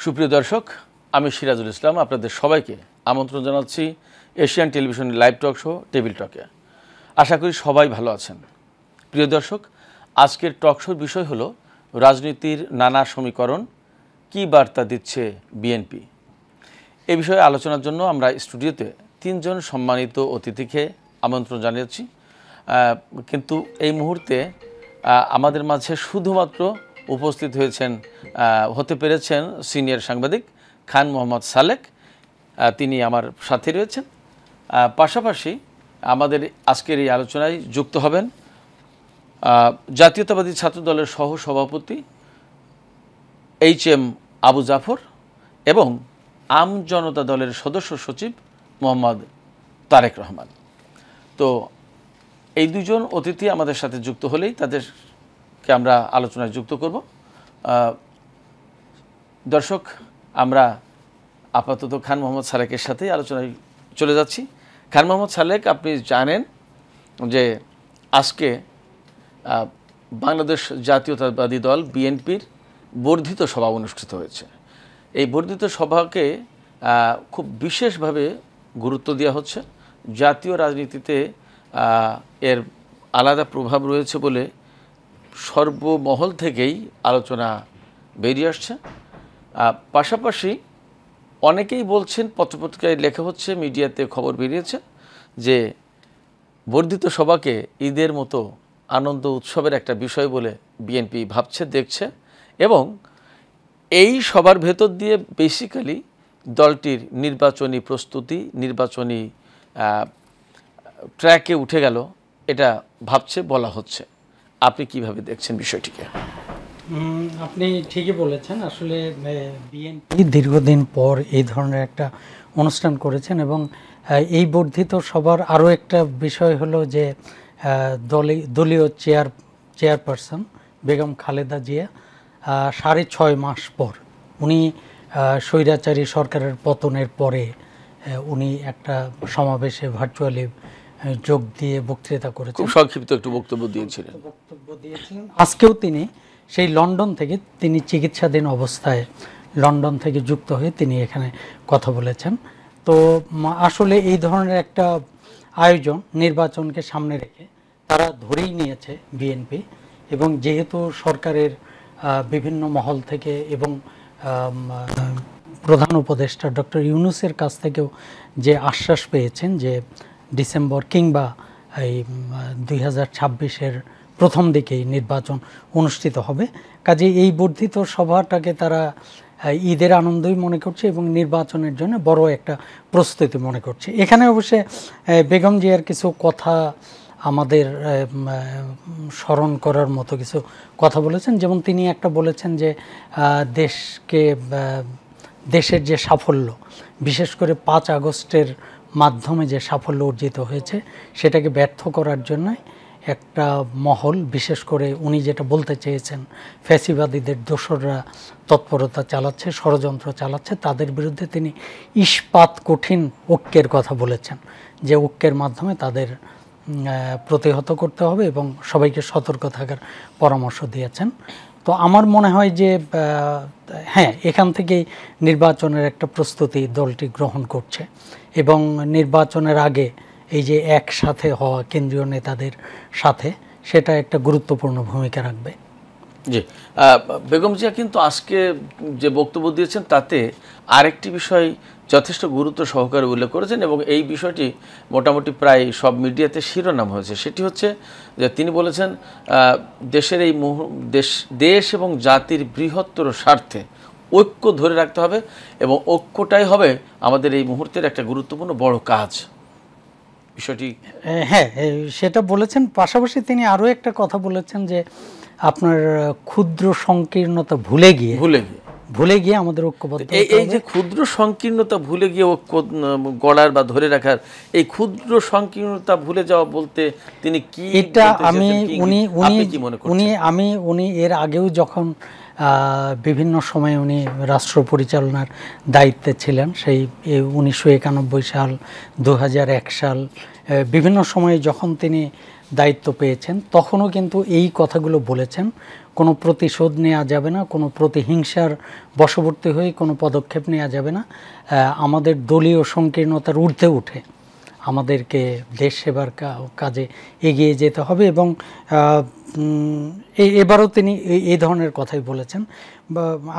সুপ্রিয় দর্শক, আমি সিরাজুল ইসলাম আপনাদের সবাইকে আমন্ত্রণ জানাচ্ছি এশিয়ান টেলিভিশনের লাইভ টক শো টেবিল টকে। আশা করি সবাই ভালো আছেন। প্রিয় দর্শক, আজকের টক শোর বিষয় হলো রাজনীতির নানা সমীকরণ, কী বার্তা দিচ্ছে বিএনপি। এ বিষয়ে আলোচনার জন্য আমরা স্টুডিওতে তিনজন সম্মানিত অতিথিকে আমন্ত্রণ জানিয়েছি, কিন্তু এই মুহূর্তে আমাদের মাঝে শুধুমাত্র উপস্থিত হতে পেরেছেন সিনিয়র সাংবাদিক খান মোহাম্মদ সালেক। তিনি আমার সাথে রয়েছেন। পাশাপাশি আমাদের আজকের এই আলোচনায় যুক্ত হবেন জাতীয়তাবাদী ছাত্র দলের সহ সভাপতি HM আবু জাফর এবং আম জনতা দলের সদস্য সচিব মোহাম্মদ তারেক রহমান। তো এই দুজন অতিথি আমাদের সাথে যুক্ত হলেই তাদেরকে আমরা আলোচনায় যুক্ত করব। দর্শক, আমরা আপাতত খান মোহাম্মদ সালেকের সাথেই আলোচনায় চলে যাচ্ছি। খান মোহাম্মদ সালেক, আপনি জানেন যে আজকে বাংলাদেশ জাতীয়তাবাদী দল বিএনপির বর্ধিত সভা অনুষ্ঠিত হয়েছে। এই বর্ধিত সভাকে খুব বিশেষভাবে গুরুত্ব দেওয়া হচ্ছে। জাতীয় রাজনীতিতে এর আলাদা প্রভাব রয়েছে বলে সর্বমহল থেকেই আলোচনা বেরিয়ে আসছে। পাশাপাশি অনেকেই বলছেন, পত্রপত্রিকায় লেখা হচ্ছে, মিডিয়াতে খবর বেরিয়েছে যে বর্ধিত সভাকে ঈদের মতো আনন্দ উৎসবের একটা বিষয় বলে বিএনপি ভাবছে, দেখছে, এবং এই সবার ভেতর দিয়ে বেসিক্যালি দলটির নির্বাচনী প্রস্তুতি, নির্বাচনী ট্র্যাকে উঠে গেল, এটা ভাবছে, বলা হচ্ছে। আপনি কিভাবে দেখছেন বিষয়টিকে? আপনি ঠিকই বলেছেন। আসলে বিএনপি দীর্ঘদিন পর এই ধরনের একটা অনুষ্ঠান করেছেন, এবং এই বর্ধিত সবার আরও একটা বিষয় হলো যে দলীয় চেয়ারপারসন বেগম খালেদা জিয়া 6.5 মাস পর, উনি স্বৈরাচারী সরকারের পতনের পরে উনি একটা সমাবেশে ভার্চুয়ালি যোগ দিয়ে বক্তৃতা করেছেন, খুব সংক্ষিপ্ত একটু বক্তব্য দিয়েছিলেন। আজকেও তিনি সেই লন্ডন থেকে, তিনি চিকিৎসাধীন অবস্থায় লন্ডন থেকে যুক্ত হয়ে তিনি এখানে কথা বলেছেন। তো আসলে এই ধরনের একটা আয়োজন নির্বাচনকে সামনে রেখে তারা ধরেই নিয়েছে বিএনপি, এবং যেহেতু সরকারের বিভিন্ন মহল থেকে এবং প্রধান উপদেষ্টা ডক্টর ইউনূসের কাছ থেকেও যে আশ্বাস পেয়েছেন যে ডিসেম্বর কিংবা এই 2026-এর প্রথম দিকেই নির্বাচন অনুষ্ঠিত হবে, কাজে এই বর্ধিত সভাটাকে তারা ঈদের আনন্দই মনে করছে এবং নির্বাচনের জন্য বড় একটা প্রস্তুতি মনে করছে। এখানে অবশ্যই বেগম জিয়ার কিছু কথা আমাদের স্মরণ করার মতো কিছু কথা বলেছেন। যেমন তিনি একটা বলেছেন যে দেশের যে সাফল্য, বিশেষ করে 5 আগস্টের মাধ্যমে যে সাফল্য অর্জিত হয়েছে, সেটাকে ব্যর্থ করার জন্য একটা মহল, বিশেষ করে উনি যেটা বলতে চেয়েছেন, ফ্যাসিবাদীদের দোসররা তৎপরতা চালাচ্ছে, ষড়যন্ত্র চালাচ্ছে, তাদের বিরুদ্ধে তিনি ইস্পাত কঠিন ঐক্যের কথা বলেছেন, যে ঐক্যের মাধ্যমে তাদের প্রতিহত করতে হবে এবং সবাইকে সতর্ক থাকার পরামর্শ দিয়েছেন। তো আমার মনে হয় যে হ্যাঁ, এখান থেকেই নির্বাচনের একটা প্রস্তুতি দলটি গ্রহণ করছে, এবং নির্বাচনের আগে এই যে একসাথে হওয়া কেন্দ্রীয় নেতাদের সাথে, সেটা একটা গুরুত্বপূর্ণ ভূমিকা রাখবে। জি, বেগম জিয়া কিন্তু আজকে যে বক্তব্য দিয়েছেন তাতে আরেকটি বিষয় যথেষ্ট গুরুত্ব সহকারে উল্লেখ করেছেন, এবং এই বিষয়টি মোটামুটি প্রায় সব মিডিয়াতে শিরোনাম হয়েছে। সেটি হচ্ছে যে তিনি বলেছেন দেশের এই দেশ এবং জাতির বৃহত্তর স্বার্থে ঐক্য ধরে রাখতে হবে, এবং ঐক্যটাই হবে আমাদের এই মুহূর্তের একটা গুরুত্বপূর্ণ বড় কাজ। বিষয়টি হ্যাঁ, সেটা বলেছেন। পাশাপাশি তিনি আরও একটা কথা বলেছেন যে আপনার ক্ষুদ্র সংকীর্ণতা ভুলে গিয়ে আমাদের ঐক্যবদ্ধ, এই যে ক্ষুদ্র সংকীর্ণতা ভুলে গিয়ে ঐক্য গড়ার বা ধরে রাখার, এই ক্ষুদ্র সংকীর্ণতা ভুলে যাওয়া বলতে তিনি কি, এটা উনি এর আগেও যখন বিভিন্ন সময়ে উনি রাষ্ট্র পরিচালনার দায়িত্বে ছিলেন, সেই 1991 সাল, 2001 সাল, বিভিন্ন সময়ে যখন তিনি দায়িত্ব পেয়েছেন, তখনও কিন্তু এই কথাগুলো বলেছেন। কোনো প্রতিশোধ নেওয়া যাবে না, কোনো প্রতিহিংসার বশবর্তী হয়ে কোনো পদক্ষেপ নেওয়া যাবে না। আমাদের দলীয় সংকীর্ণতার ঊর্ধ্বে উঠে আমাদেরকে দেশ সেবার কাজে এগিয়ে যেতে হবে এবং এবারও তিনি এই ধরনের কথাই বলেছেন।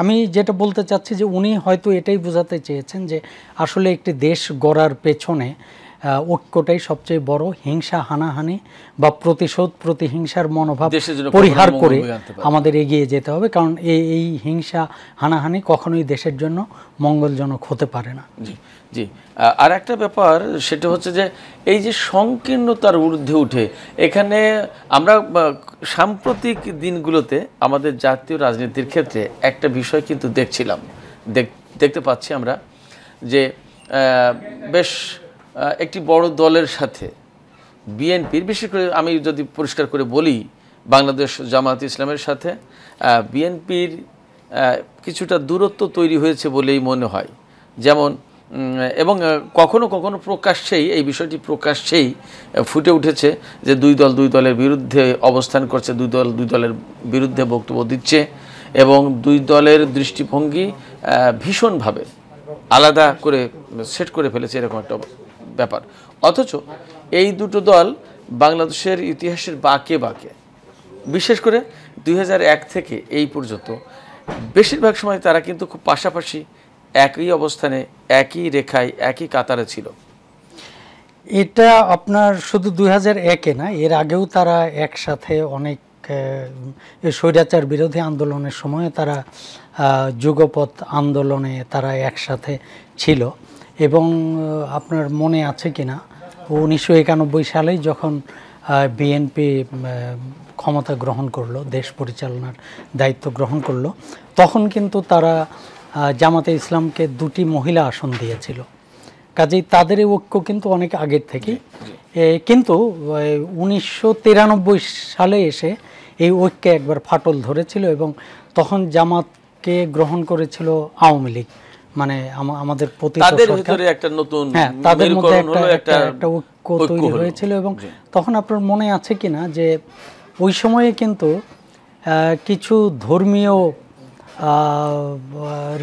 আমি যেটা বলতে চাচ্ছি যে উনি হয়তো এটাই বোঝাতে চেয়েছেন যে আসলে একটি দেশ গড়ার পেছনে ঐক্যটাই সবচেয়ে বড়, হিংসা হানাহানি বা প্রতিহিংসার মনোভাব পরিহার করে আমাদের এগিয়ে যেতে হবে, কারণ এই হিংসা হানাহানি কখনোই দেশের জন্য মঙ্গলজনক হতে পারে না। জি জি, আর একটা ব্যাপার সেটা হচ্ছে যে এই যে সংকীর্ণতার ঊর্ধ্বে উঠে এখানে আমরা সাম্প্রতিক দিনগুলোতে আমাদের জাতীয় রাজনীতির ক্ষেত্রে একটা বিষয় কিন্তু দেখতে পাচ্ছি আমরা যে বেশ একটি বড় দলের সাথে বিএনপির, বিশেষ করে আমি যদি পরিষ্কার করে বলি বাংলাদেশ জামায়াত ইসলামের সাথে বিএনপির কিছুটা দূরত্ব তৈরি হয়েছে বলেই মনে হয়। যেমন এবং কখনো কখনো প্রকাশ্যেই এই বিষয়টি প্রকাশ্যেই ফুটে উঠেছে যে দুই দলের বিরুদ্ধে অবস্থান করছে, দুই দলের বিরুদ্ধে বক্তব্য দিচ্ছে এবং দুই দলের দৃষ্টিভঙ্গি ভীষণভাবে আলাদা করে সেট করে ফেলেছে, এরকম একটা ব্যাপার। অথচ এই দুটো দল বাংলাদেশের ইতিহাসের বাঁকে বাঁকে, বিশেষ করে 2001 থেকে এই পর্যন্ত বেশিরভাগ সময় তারা কিন্তু খুব পাশাপাশি একই অবস্থানে, একই রেখায়, একই কাতারে ছিল। এটা আপনার শুধু 2001-এ না, এর আগেও তারা একসাথে অনেক স্বৈরাচার বিরোধী আন্দোলনের সময় তারা যুগপৎ আন্দোলনে তারা একসাথে ছিল। এবং আপনার মনে আছে কিনা 1991 সালে যখন বিএনপি ক্ষমতা গ্রহণ করলো, দেশ পরিচালনার দায়িত্ব গ্রহণ করলো, তখন কিন্তু তারা জামাতে ইসলামকে 2টি মহিলা আসন দিয়েছিল। কাজেই তাদের এই ঐক্য কিন্তু অনেক আগের থেকেই, কিন্তু 1993 সালে এসে এই ঐক্যে একবার ফাটল ধরেছিল এবং তখন জামাতকে গ্রহণ করেছিল আওয়ামী লীগ, মানে আমাদের তাদের ভিতরে একটা নতুন, হ্যাঁ, তাদের মধ্যে একটা ঐক্য তৈরি হয়েছিল। এবং তখন আপনার মনে আছে কিনা যে ওই সময়ে কিন্তু কিছু ধর্মীয়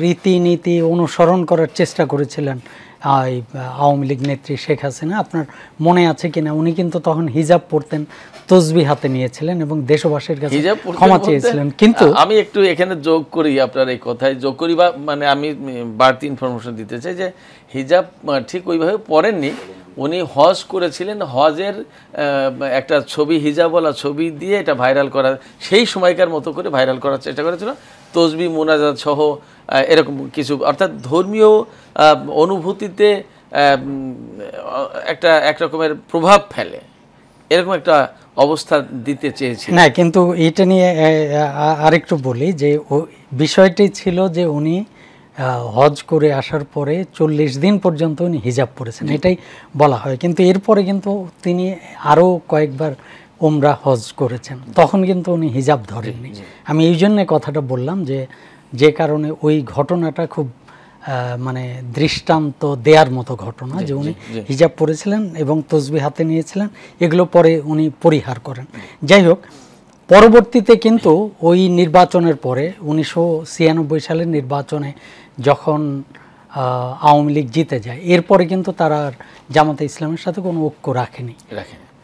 রীতিনীতি অনুসরণ করার চেষ্টা করেছিলেন আওয়ামী লীগ নেত্রী শেখ হাসিনা। আপনার মনে আছে কিনা উনি কিন্তু তখন হিজাব পরতেন, তসবি হাতে নিয়েছিলেন এবং দেশবাসীর কাছে ক্ষমা চেয়েছিলেন। কিন্তু আমি একটু এখানে যোগ করি, আপনার এই কথায় যোগ করি, বা মানে আমি বাড়তি ইনফরমেশন দিতে চাই যে হিজাব ঠিক ওইভাবে পরেননি, উনি হজ করেছিলেন, হজের একটা ছবি, হিজাবওয়ালা ছবি দিয়ে এটা ভাইরাল করা, সেই সময়কার মতো করে ভাইরাল করার চেষ্টা করেছিল, তসবি মোনাজাত সহ এরকম কিছু, অর্থাৎ ধর্মীয় অনুভূতিতে এক রকমের প্রভাব ফেলে, এরকম একটা অবস্থা দিতে চেয়েছে না। কিন্তু এটা নিয়ে আরেকটু বলি যে বিষয়টি ছিল যে উনি হজ করে আসার পরে 40 দিন পর্যন্ত উনি হিজাব পরেছেন, এটাই বলা হয়। কিন্তু এরপরে কিন্তু তিনি আরও কয়েকবার উমরা হজ করেছেন, তখন কিন্তু উনি হিজাব ধরেননি। আমি এই জন্যে কথাটা বললাম যে কারণে ওই ঘটনাটা খুব মানে দৃষ্টান্ত দেওয়ার মতো ঘটনা, যে উনি হিজাব পরেছিলেন এবং তসবি হাতে নিয়েছিলেন, এগুলো পরে উনি পরিহার করেন। যাই হোক, পরবর্তীতে কিন্তু ওই নির্বাচনের পরে 1996 সালের নির্বাচনে যখন আওয়ামী লীগ জিতে যায়, এরপরে কিন্তু তারা জামাতে ইসলামের সাথে কোনো ঐক্য রাখেনি।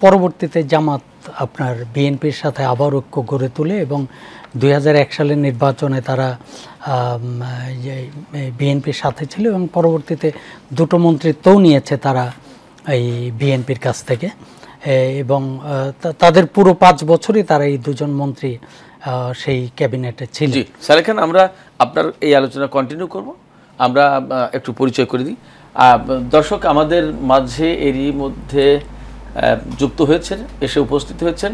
পরবর্তীতে জামাত আপনার বিএনপির সাথে আবার ঐক্য গড়ে তোলে এবং 2001 সালের নির্বাচনে তারা বিএনপির সাথে ছিল এবং পরবর্তীতে 2টো মন্ত্রিত্বও নিয়েছে তারা এই বিএনপির কাছ থেকে, এবং তাদের পুরো 5 বছরই তারা এই 2জন মন্ত্রী সেই ক্যাবিনেটে ছিল। জি সালেহ খান, আমরা আপনার এই আলোচনা কন্টিনিউ করব। আমরা একটু পরিচয় করে দিই। দর্শক আমাদের মাঝে এরই মধ্যে যুক্ত হয়েছেন, এসে উপস্থিত হয়েছেন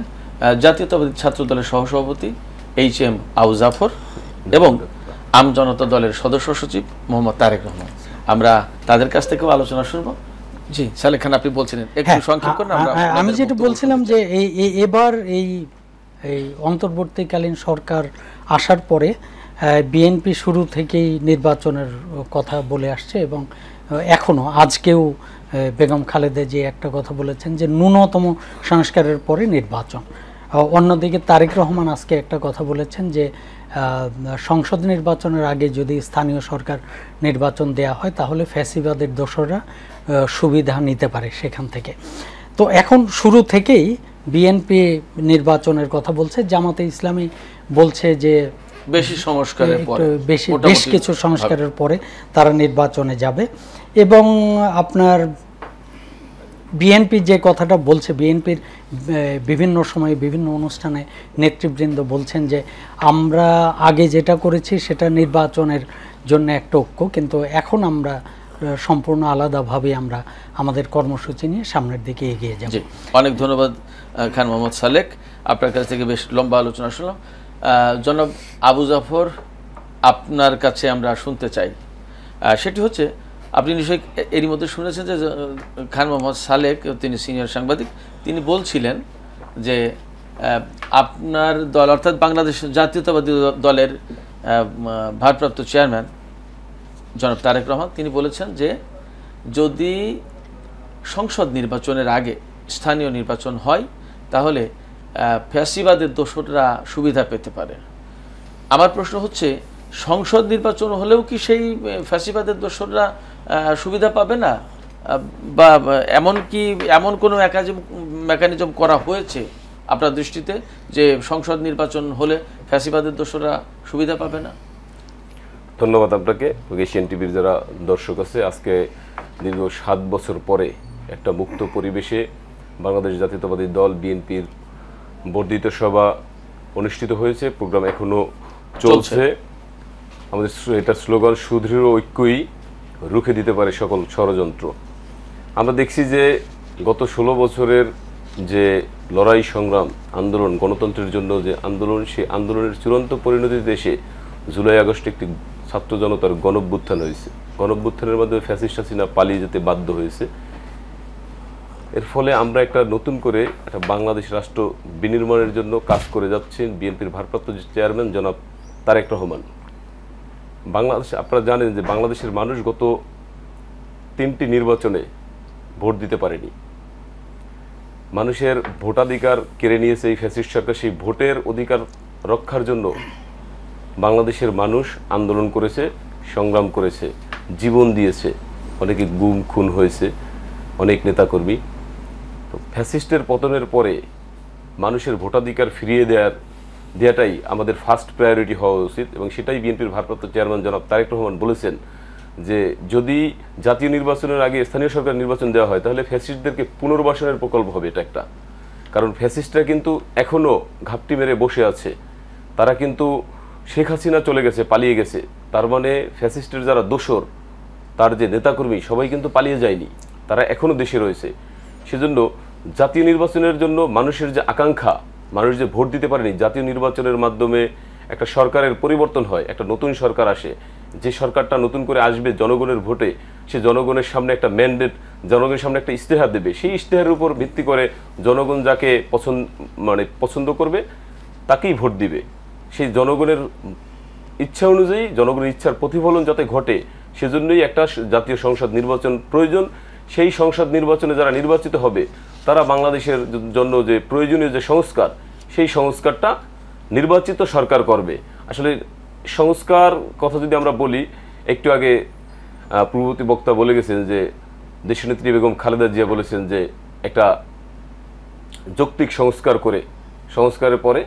জাতীয়তাবাদী ছাত্র দলের সহসভাপতি HM আবু জাফর এবং আমজনতা দলের সদস্য সচিব মোহাম্মদ তারেক রহমান। আমরা তাদের কাছ থেকেও আলোচনা শুনবো। জি সালেহ খান, আপনি বলছিলেন একটু সংক্ষেপ করুন। আমি যেটা বলছিলাম যে এবার এই অন্তর্বর্তীকালীন সরকার আসার পরে বিএনপি শুরু থেকেই নির্বাচনের কথা বলে আসছে এবং এখনও আজকেও বেগম খালেদা যে একটা কথা বলেছেন যে ন্যূনতম সংস্কারের পরে নির্বাচন। অন্যদিকে তারেক রহমান আজকে একটা কথা বলেছেন যে সংসদ নির্বাচনের আগে যদি স্থানীয় সরকার নির্বাচন দেয়া হয় তাহলে ফ্যাসিবাদের দোসররা সুবিধা নিতে পারে সেখান থেকে। তো এখন শুরু থেকেই বিএনপি নির্বাচনের কথা বলছে, জামাতে ইসলামী বলছে যে বেশি সংস্কারের পরে, বেশ কিছু সংস্কারের পরে তারা নির্বাচনে যাবে। এবং আপনার বিএনপি যে কথাটা বলছে, বিএনপির বিভিন্ন সময়ে বিভিন্ন অনুষ্ঠানে নেতৃবৃন্দ বলছেন যে আমরা আগে যেটা করেছি সেটা নির্বাচনের জন্য একটা ঐক্য, কিন্তু এখন আমরা সম্পূর্ণ আলাদাভাবে আমরা আমাদের কর্মসূচি নিয়ে সামনের দিকে এগিয়ে যাব। অনেক ধন্যবাদ খান মোহাম্মদ সালেক, আপনার কাছ থেকে বেশ লম্বা আলোচনা শুনলাম। জনাব আবু জাফর, আপনার কাছে আমরা শুনতে চাই, সেটি হচ্ছে আপনি নিশ্চয়ই এরই মধ্যে শুনেছেন যে খান মোহাম্মদ সালেক, তিনি সিনিয়র সাংবাদিক, তিনি বলছিলেন যে আপনার দল অর্থাৎ বাংলাদেশ জাতীয়তাবাদী দলের ভারপ্রাপ্ত চেয়ারম্যান জনাব তারেক রহমান, তিনি বলেছেন যে যদি সংসদ নির্বাচনের আগে স্থানীয় নির্বাচন হয় তাহলে ফ্যাসিবাদের দোসররা সুবিধা পেতে পারে। আমার প্রশ্ন হচ্ছে, সংসদ নির্বাচন হলেও কি সেই ফ্যাসিবাদের দোসররা সুবিধা পাবে না, বা এমন কোনো মেকানিজম করা হয়েছে আপনার দৃষ্টিতে যে সংসদ নির্বাচন হলে ফ্যাসিবাদের দোসররা সুবিধা পাবে না? ধন্যবাদ আপনাকে। এশিয়ান টিভির যারা দর্শক আছে, আজকে দীর্ঘ 7 বছর পরে একটা মুক্ত পরিবেশে বাংলাদেশ জাতীয়তাবাদী দল বিএনপির বর্ধিত সভা অনুষ্ঠিত হয়েছে। প্রোগ্রাম এখনো চলছে। আমাদের এটার স্লোগান সুদৃঢ় ঐক্যই রুখে দিতে পারে সকল ষড়যন্ত্র। আমরা দেখছি যে গত 16 বছরের যে লড়াই সংগ্রাম আন্দোলন, গণতন্ত্রের জন্য যে আন্দোলন, সেই আন্দোলনের চূড়ান্ত পরিণতি দেশে জুলাই আগস্টে একটি ছাত্র জনতার গণঅভ্যুত্থান হয়েছে। গণঅভ্যুত্থানের মাধ্যমে ফ্যাসিস্ট হাসিনা পালিয়ে যেতে বাধ্য হয়েছে। এর ফলে আমরা একটা নতুন করে একটা বাংলাদেশ রাষ্ট্র বিনির্মাণের জন্য কাজ করে যাচ্ছেন বিএনপির ভারপ্রাপ্ত চেয়ারম্যান জনাব তারেক রহমান। বাংলাদেশ, আপনারা জানেন যে বাংলাদেশের মানুষ গত 3টি নির্বাচনে ভোট দিতে পারেনি। মানুষের ভোটাধিকার কেড়ে নিয়েছে এই ফ্যাসিস্ট সরকার। সেই ভোটের অধিকার রক্ষার জন্য বাংলাদেশের মানুষ আন্দোলন করেছে, সংগ্রাম করেছে, জীবন দিয়েছে, অনেকে গুম খুন হয়েছে, অনেক নেতাকর্মী। তো ফ্যাসিস্টের পতনের পরে মানুষের ভোটাধিকার ফিরিয়ে দেওয়াটাই আমাদের ফার্স্ট প্রায়োরিটি হওয়া উচিত, এবং সেটাই বিএনপির ভারপ্রাপ্ত চেয়ারম্যান জনাব তারেক রহমান বলেছেন যে যদি জাতীয় নির্বাচনের আগে স্থানীয় সরকার নির্বাচন দেওয়া হয় তাহলে ফ্যাসিস্টদেরকে পুনর্বাসনের প্রকল্প হবে এটা একটা। কারণ ফ্যাসিস্টরা কিন্তু এখনও ঘাপটি মেরে বসে আছে। তারা কিন্তু শেখ হাসিনা চলে গেছে, পালিয়ে গেছে, তার মানে ফ্যাসিস্টের যারা দোসর, তার যে নেতাকর্মী সবাই কিন্তু পালিয়ে যায়নি, তারা এখনও দেশে রয়েছে। সেজন্য জাতীয় নির্বাচনের জন্য মানুষের যে আকাঙ্ক্ষা, মানুষ যে ভোট দিতে পারেনি, জাতীয় নির্বাচনের মাধ্যমে একটা সরকারের পরিবর্তন হয়, একটা নতুন সরকার আসে, যে সরকারটা নতুন করে আসবে জনগণের ভোটে, সে জনগণের সামনে একটা ম্যান্ডেট, জনগণের সামনে একটা ইশতেহার দেবে। সেই ইশতেহারের উপর ভিত্তি করে জনগণ যাকে পছন্দ করবে তাকেই ভোট দিবে। সেই জনগণের ইচ্ছা অনুযায়ী, জনগণের ইচ্ছার প্রতিফলন যাতে ঘটে, সেজন্যই একটা জাতীয় সংসদ নির্বাচন প্রয়োজন। সেই সংসদ নির্বাচনে যারা নির্বাচিত হবে তারা বাংলাদেশের জন্য যে প্রয়োজনীয় যে সংস্কার, সেই সংস্কারটা নির্বাচিত সরকার করবে। আসলে সংস্কার কথা যদি আমরা বলি, একটু আগে পূর্ববর্তী বক্তা বলে গেছেন যে দেশনেত্রী বেগম খালেদা জিয়া বলেছেন যে একটা যৌক্তিক সংস্কারের পরে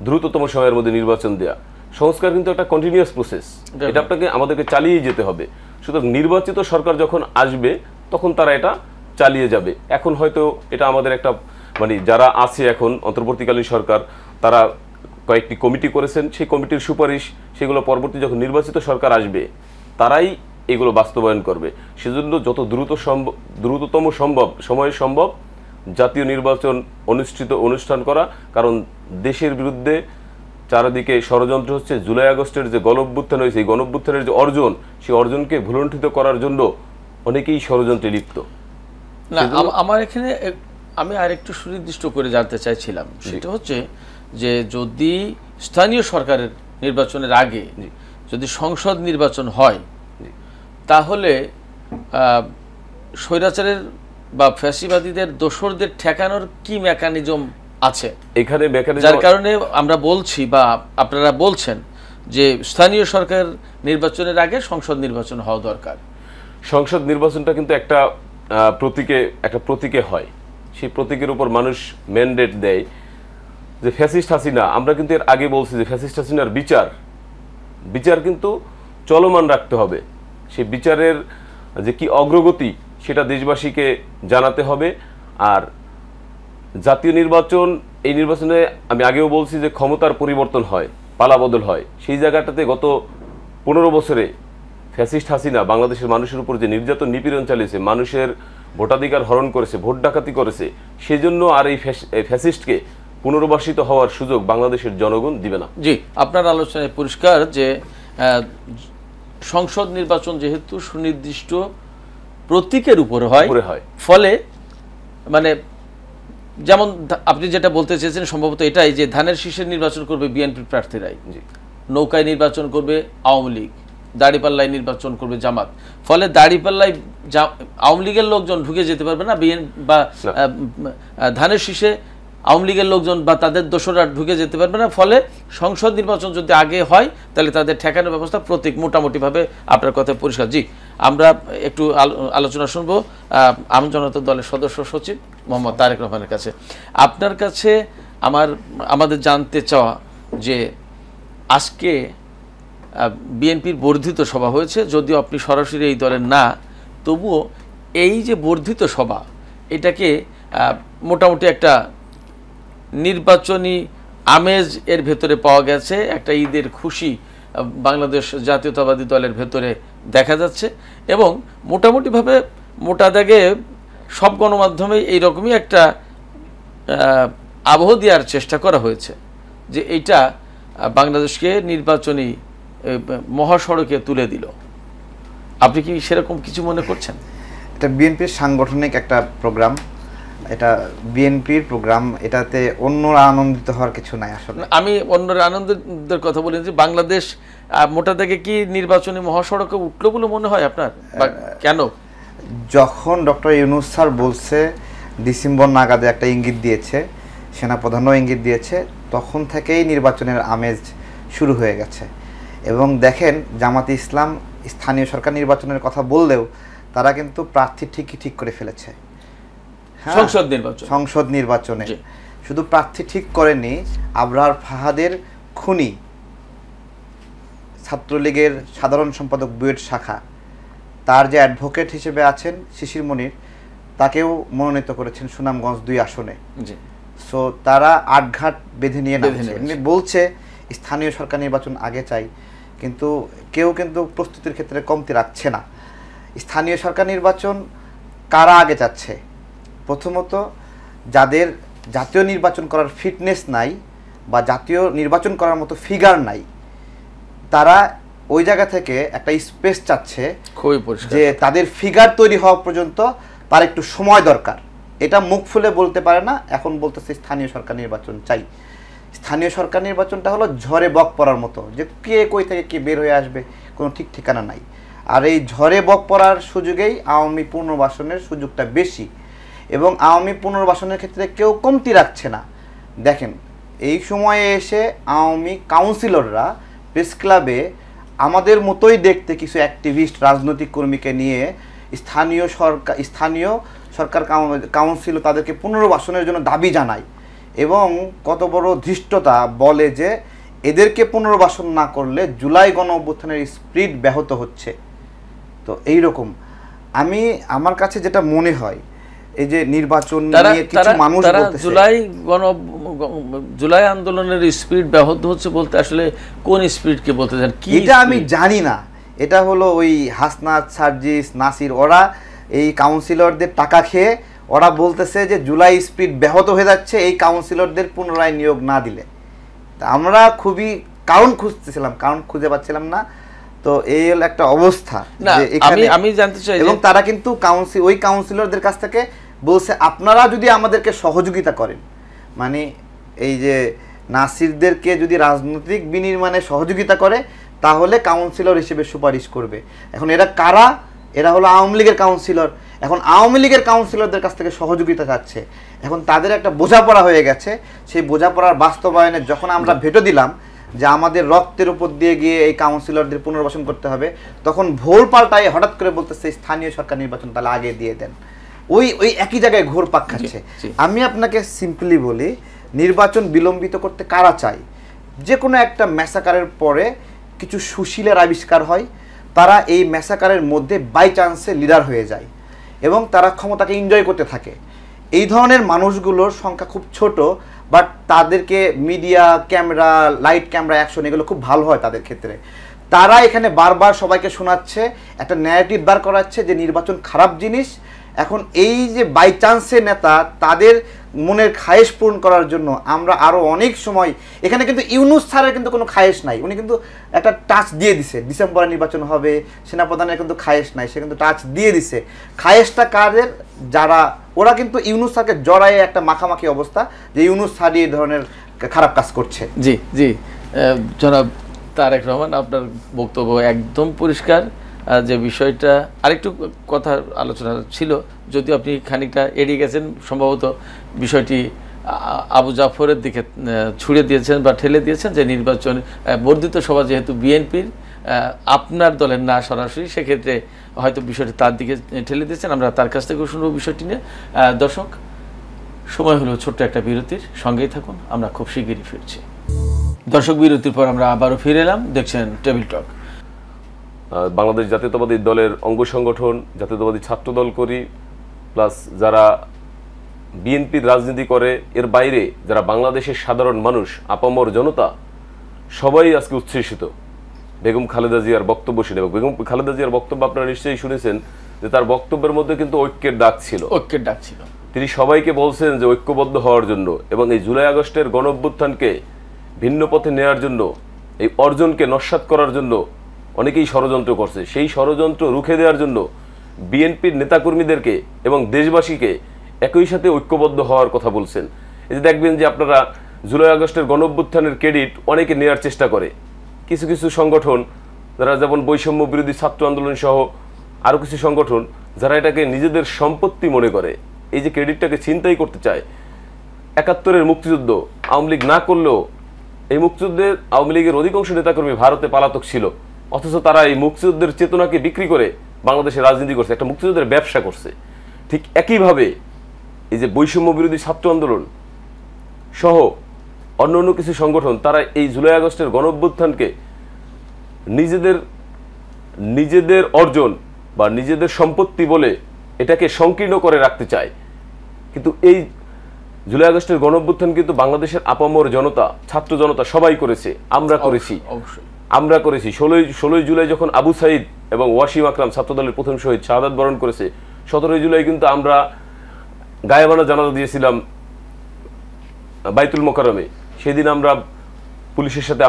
দ্রুততম সময়ের মধ্যে নির্বাচন দেয়া। সংস্কার কিন্তু একটা কন্টিনিউয়াস প্রসেস, এটা আমাদেরকে চালিয়ে যেতে হবে। সুতরাং নির্বাচিত সরকার যখন আসবে তখন তারা এটা চালিয়ে যাবে। এখন হয়তো এটা আমাদের একটা যারা আছে এখন অন্তর্বর্তীকালীন সরকার, তারা কয়েকটি কমিটি করেছেন, সেই কমিটির সুপারিশ, সেগুলো পরবর্তী যখন নির্বাচিত সরকার আসবে তারাই এগুলো বাস্তবায়ন করবে। সেজন্য যত দ্রুততম সময় সম্ভব জাতীয় নির্বাচন অনুষ্ঠান করা। কারণ দেশের বিরুদ্ধে চারিদিকে ষড়যন্ত্র হচ্ছে। জুলাই আগস্টের যে গণঅভ্যুত্থান হয়েছে, এই গণঅভ্যুত্থানের যে অর্জন, সেই অর্জনকে ভুলণ্ঠিত করার জন্য অনেকেই ষড়যন্ত্রে লিপ্ত। না, আমার এখানে আমি আরেকটু সুনির্দিষ্ট করে জানতে চাইছিলাম, সেটা হচ্ছে যে যদি স্থানীয় সরকারের নির্বাচনের আগে যদি সংসদ নির্বাচন হয় তাহলে স্বৈরাচারের বা ফ্যাসিবাদীদের দোসরদের ঠেকানোর কি মেকানিজম আছে। এখানে যার কারণে আমরা বলছি বা আপনারা বলছেন যে স্থানীয় সরকার নির্বাচনের আগে সংসদ নির্বাচন হওয়া দরকার। সংসদ নির্বাচনটা কিন্তু একটা প্রতীকে হয়, সেই প্রতীকের উপর মানুষ ম্যান্ডেট দেয় যে ফ্যাসিস্ট হাসিনা, আমরা কিন্তু এর আগে বলছি যে ফ্যাসিস্ট হাসিনার বিচার কিন্তু চলমান রাখতে হবে। সেই বিচারের যে কি অগ্রগতি সেটা দেশবাসীকে জানাতে হবে। আর জাতীয় নির্বাচন, এই নির্বাচনে আমি আগেও বলছি যে ক্ষমতার পরিবর্তন হয়, পালাবদল হয়। সেই জায়গাটাতে গত 15 বছরে ফ্যাসিস্ট হাসিনা বাংলাদেশের মানুষের উপর যে নির্যাতন নিপীড়ন চালিয়েছে, মানুষের ভোটাধিকার হরণ করেছে, ভোট ডাকাতি করেছে, সেজন্য আর এই ফ্যাসিস্টকে পুনর্বাসিত হওয়ার সুযোগ বাংলাদেশের জনগণ দিবে না। জি, আপনার আলোচনায় পরিষ্কার যে সংসদ নির্বাচন যেহেতু সুনির্দিষ্ট প্রতীকের উপর হয়, ফলে মানে যেমন আপনি যেটা বলতে চেয়েছেন সম্ভবত এটাই যে ধানের শীষের নির্বাচন করবে বিএনপি প্রার্থীরাই, নৌকায় নির্বাচন করবে আওয়ামী লীগ, দাড়িপাল্লায় নির্বাচন করবে জামাত। ফলে দাড়িপাল্লায় আওয়ামী লীগের লোকজন ঢুকে যেতে পারবে না, বা ধানের শীষে আওয়ামী লীগের লোকজন বা তাদের দোসররা ঢুকে যেতে পারবে না। ফলে সংসদ নির্বাচন যদি আগে হয় তাহলে তাদের ঠেকানোর ব্যবস্থা প্রতীক মোটামুটিভাবে আপনার কথা পরিষ্কার। জি, আমরা একটু আলোচনা শুনবো আম জনতা দলের সদস্য সচিব মোহাম্মদ তারেক রহমানের কাছে। আপনার কাছে আমাদের জানতে চাওয়া যে আজকে বিএনপির বর্ধিত সভা হয়েছে, যদিও আপনি সরাসরি এই দলের না, তবুও এই যে বর্ধিত সভা এটাকে মোটামুটি একটা নির্বাচনী আমেজ এর ভেতরে পাওয়া গেছে, একটা ঈদের খুশি বাংলাদেশ জাতীয়তাবাদী দলের ভেতরে দেখা যাচ্ছে এবং মোটামুটিভাবে মোটা দাগে সব গণমাধ্যমে এইরকমই একটা আবহ দেওয়ার চেষ্টা করা হয়েছে যে এইটা বাংলাদেশকে নির্বাচনী মহাসড়কে তুলে দিল। আপনি কি সেরকম কিছু মনে করছেন? এটা বিএনপির সাংগঠনিক একটা প্রোগ্রাম, এটা বিএনপির প্রোগ্রাম, এটাতে অন্যরা আনন্দিত হওয়ার কিছু নাই। আসলে আমি অন্যরা আনন্দের কথা বলি যে বাংলাদেশ মোটা থেকে কি নির্বাচনী মহাসড়কে উঠলো বলে মনে হয় আপনার? কেন? যখন ডক্টর ইউনূস স্যার বলছে ডিসেম্বর নাগাদে একটা ইঙ্গিত দিয়েছে, সেনাপ্রধানও ইঙ্গিত দিয়েছে, তখন থেকেই নির্বাচনের আমেজ শুরু হয়ে গেছে। এবং দেখেন জামাতে ইসলাম স্থানীয় সরকার নির্বাচনের কথা বললেও তারা কিন্তু প্রার্থী ঠিক করে ফেলেছে। সংসদ নির্বাচনে শুধু প্রার্থী ঠিক করেনি, আবরার ফাহাদের খুনি ছাত্রলীগের সাধারণ সম্পাদক বুয়েট শাখা, তার যে অ্যাডভোকেট হিসেবে আছেন শিশির মনির, তাকেও মনোনীত করেছেন সুনামগঞ্জ 2 আসনে। সো তারা আটঘাট বেঁধে নিয়ে নামছে, এমনি বলছে স্থানীয় সরকার নির্বাচন আগে চাই, কিন্তু কেউ কিন্তু প্রস্তুতির ক্ষেত্রে কমতি রাখছে না। স্থানীয় সরকার নির্বাচন কারা আগে চাচ্ছে? প্রথমত যাদের জাতীয় নির্বাচন করার ফিটনেস নাই বা জাতীয় নির্বাচন করার মতো ফিগার নাই, তারা ওই জায়গা থেকে একটা স্পেস চাচ্ছে যে তাদের ফিগার তৈরি হওয়া পর্যন্ত তার একটু সময় দরকার। এটা মুখ ফুলে বলতে পারে না, এখন বলতেছে স্থানীয় সরকার নির্বাচন চাই। স্থানীয় সরকার নির্বাচনটা হলো ঝড়ে বক পড়ার মতো, যে কে কই থেকে কে বের হয়ে আসবে কোনো ঠিক ঠিকানা নাই। আর এই ঝড়ে বক পড়ার সুযোগেই আওয়ামী পুনর্বাসনের সুযোগটা বেশি, এবং আওয়ামী পুনর্বাসনের ক্ষেত্রে কেউ কমতি রাখছে না। দেখেন এই সময়ে এসে আওয়ামী কাউন্সিলররা প্রেস ক্লাবে আমাদের মতোই দেখতে কিছু অ্যাক্টিভিস্ট রাজনৈতিক কর্মীকে নিয়ে স্থানীয় সরকার কাউন্সিল তাদেরকে পুনর্বাসনের জন্য দাবি জানায়, এবং কত বড় ধৃষ্টতা বলে যে এদেরকে পুনর্বাসন না করলে জুলাই গণ অভ্যুত্থানের স্পিরিট ব্যাহত হচ্ছে। তো এইরকম আমার কাছে যেটা মনে হয়, এই যে নির্বাচন নিয়ে কিছু মানুষ বলতেছে জুলাই আন্দোলনের স্পিরিট ব্যাহত হচ্ছে বলতে আসলে কোন স্পিরিটকে বলতে চান? এটা আমি জানি না। এটা হলো ওই হাসনাত, সার্জিস, নাসির, ওরা এই কাউন্সিলরদের টাকা খেয়ে ওরা বলতেছে যে জুলাই স্পিরিট ব্যাহত হয়ে যাচ্ছে এই কাউন্সিলরদের পুনরায় নিয়োগ না দিলে। আমরা খুবই কারণ খুঁজতেছিলাম, কারণ খুঁজে পাচ্ছিলাম না। তো এই হলো একটা অবস্থা। আমি জানতে চাই, এবং তারা কিন্তু ওই কাউন্সিলরদের কাছ থেকে বলছে আপনারা যদি আমাদেরকে সহযোগিতা করেন, মানে এই যে নাসিরদেরকে যদি রাজনৈতিক বিনির্মাণে সহযোগিতা করে তাহলে কাউন্সিলর হিসেবে সুপারিশ করবে। এখন এরা কারা এরা হলো আওয়ামী লীগের কাউন্সিলর, এখন আওয়ামী লীগের কাউন্সিলরদের কাছ থেকে সহযোগিতা চাচ্ছে। এখন তাদের একটা বোঝাপড়া হয়ে গেছে, সেই বোঝাপড়ার বাস্তবায়নে যখন আমরা ভেটো দিলাম যে আমাদের রক্তের উপর দিয়ে গিয়ে এই কাউন্সিলরদের পুনর্বাসন করতে হবে, তখন ভোল পাল্টায় হঠাৎ করে বলতেছে স্থানীয় সরকার নির্বাচন তাহলে আগে দিয়ে দেন। ওই একই জায়গায় ঘোর পাক খাচ্ছে। আমি আপনাকে সিম্পলি বলি, নির্বাচন বিলম্বিত করতে কারা চায়? যে কোনো একটা ম্যাসাকারের পরে কিছু সুশীলের আবিষ্কার হয়, তারা এই ম্যাসাকারের মধ্যে বাই চান্সে লিডার হয়ে যায় এবং তারা ক্ষমতাকে এনজয় করতে থাকে। এই ধরনের মানুষগুলোর সংখ্যা খুব ছোট, বাট তাদেরকে media, camera, light, camera, action এগুলো খুব ভালো হয় তাদের ক্ষেত্রে। তারা এখানে বারবার সবাইকে শোনাচ্ছে, একটা ন্যারেটিভ দাঁড় করাচ্ছে যে নির্বাচন খারাপ জিনিস। এখন এই যে বাই চান্সে নেতা, তাদের মনের খায়েশ পূরণ করার জন্য আমরা আরও অনেক সময়, এখানে কিন্তু ইউনূস স্যারের কিন্তু কোনো খায়েশ নাই, উনি কিন্তু একটা টাচ দিয়ে দিছে, ডিসেম্বরে নির্বাচন হবে, সেনাপ্রধানের কিন্তু খায়েশ নাই, সে কিন্তু টাচ দিয়ে দিছে। খায়েশটা কাদের? যারা ওরা কিন্তু ইউনূস স্যারকে জড়ায় একটা মাখামাখি অবস্থা, যে ইউনূস স্যার এই ধরনের খারাপ কাজ করছে। জি জি, জনাব তারেক রহমান, আপনার বক্তব্য একদম পরিষ্কার। যে বিষয়টা আরেকটু কথা আলোচনা ছিল, যদিও আপনি খানিকটা এড়িয়ে গেছেন, সম্ভবত বিষয়টি আবু জাফরের দিকে ছুড়ে দিয়েছেন বা ঠেলে দিয়েছেন, যে নির্বাচন বর্ধিত সভা যেহেতু বিএনপির, আপনার দলের না সরাসরি, সেক্ষেত্রে হয়তো বিষয়টি তার দিকে ঠেলে দিয়েছেন। আমরা তার কাছ থেকে শুনবো বিষয়টি নিয়ে। দর্শক, সময় হলো ছোট্ট একটা বিরতির, সঙ্গেই থাকুন, আমরা খুব শিগগিরই ফিরছি। দর্শক, বিরতির পর আমরা আবারও ফিরে এলাম, দেখছেন টেবিল টক। বাংলাদেশ জাতীয়তাবাদী দলের অঙ্গ সংগঠন জাতীয়তাবাদী ছাত্র দল করি, প্লাস যারা বিএনপির রাজনীতি করে, এর বাইরে যারা বাংলাদেশের সাধারণ মানুষ, আপামর জনতা, সবাই আজকে উচ্ছ্বসিত বেগম খালেদা জিয়ার বক্তব্য শুনে। বেগম খালেদা জিয়ার বক্তব্য আপনারা নিশ্চয়ই শুনেছেন, যে তার বক্তব্যের মধ্যে কিন্তু ঐক্যের ডাক ছিল। ঐক্যের ডাক ছিল। তিনি সবাইকে বলছেন যে ঐক্যবদ্ধ হওয়ার জন্য, এবং এই জুলাই আগস্টের গণঅভ্যুত্থানকে ভিন্ন পথে নেওয়ার জন্য, এই অর্জনকে নস্যাৎ করার জন্য অনেকেই ষড়যন্ত্র করছে। সেই ষড়যন্ত্র রুখে দেওয়ার জন্য বিএনপির নেতাকর্মীদেরকে এবং দেশবাসীকে একই সাথে ঐক্যবদ্ধ হওয়ার কথা বলছেন। এই যে দেখবেন যে আপনারা জুলাই আগস্টের গণঅভ্যুত্থানের ক্রেডিট অনেকে নেওয়ার চেষ্টা করে, কিছু কিছু সংগঠন যারা, যেমন বৈষম্য বিরোধী ছাত্র আন্দোলন সহ আরও কিছু সংগঠন, যারা এটাকে নিজেদের সম্পত্তি মনে করে, এই যে ক্রেডিটটাকে ছিনতাই করতে চায়। ৭১-এর মুক্তিযুদ্ধ আওয়ামী লীগ না করলেও এই মুক্তিযুদ্ধে আওয়ামী লীগের অধিকাংশ নেতাকর্মী ভারতে পলাতক ছিল, অথচ তারা এই মুক্তিযুদ্ধের চেতনাকে বিক্রি করে বাংলাদেশে রাজনীতি করছে, একটা মুক্তিযুদ্ধের ব্যবসা করছে। ঠিক একইভাবে এই যে বৈষম্য বিরোধী ছাত্র আন্দোলন সহ অন্য অন্য কিছু সংগঠন, তারা এই জুলাই আগস্টের গণঅভ্যুত্থানকে নিজেদের অর্জন বা নিজেদের সম্পত্তি বলে এটাকে সংকীর্ণ করে রাখতে চায়। কিন্তু এই জুলাই আগস্টের গণঅভ্যুত্থান কিন্তু বাংলাদেশের আপামর জনতা, ছাত্র জনতা সবাই করেছে, আমরা করেছি। অবশ্যই আমরা করেছি। 16 জুলাই যখন আবু সাইদ এবং ওয়াসিম আকরাম ছাত্রদলের প্রথম শহীদ শাহাদাত বরণ করেছে, 17 জুলাই কিন্তু আমরা গায়েবানা জানাজা দিয়েছিলাম বাইতুল মোকাররমে। সেদিন আমরা পুলিশের সাথে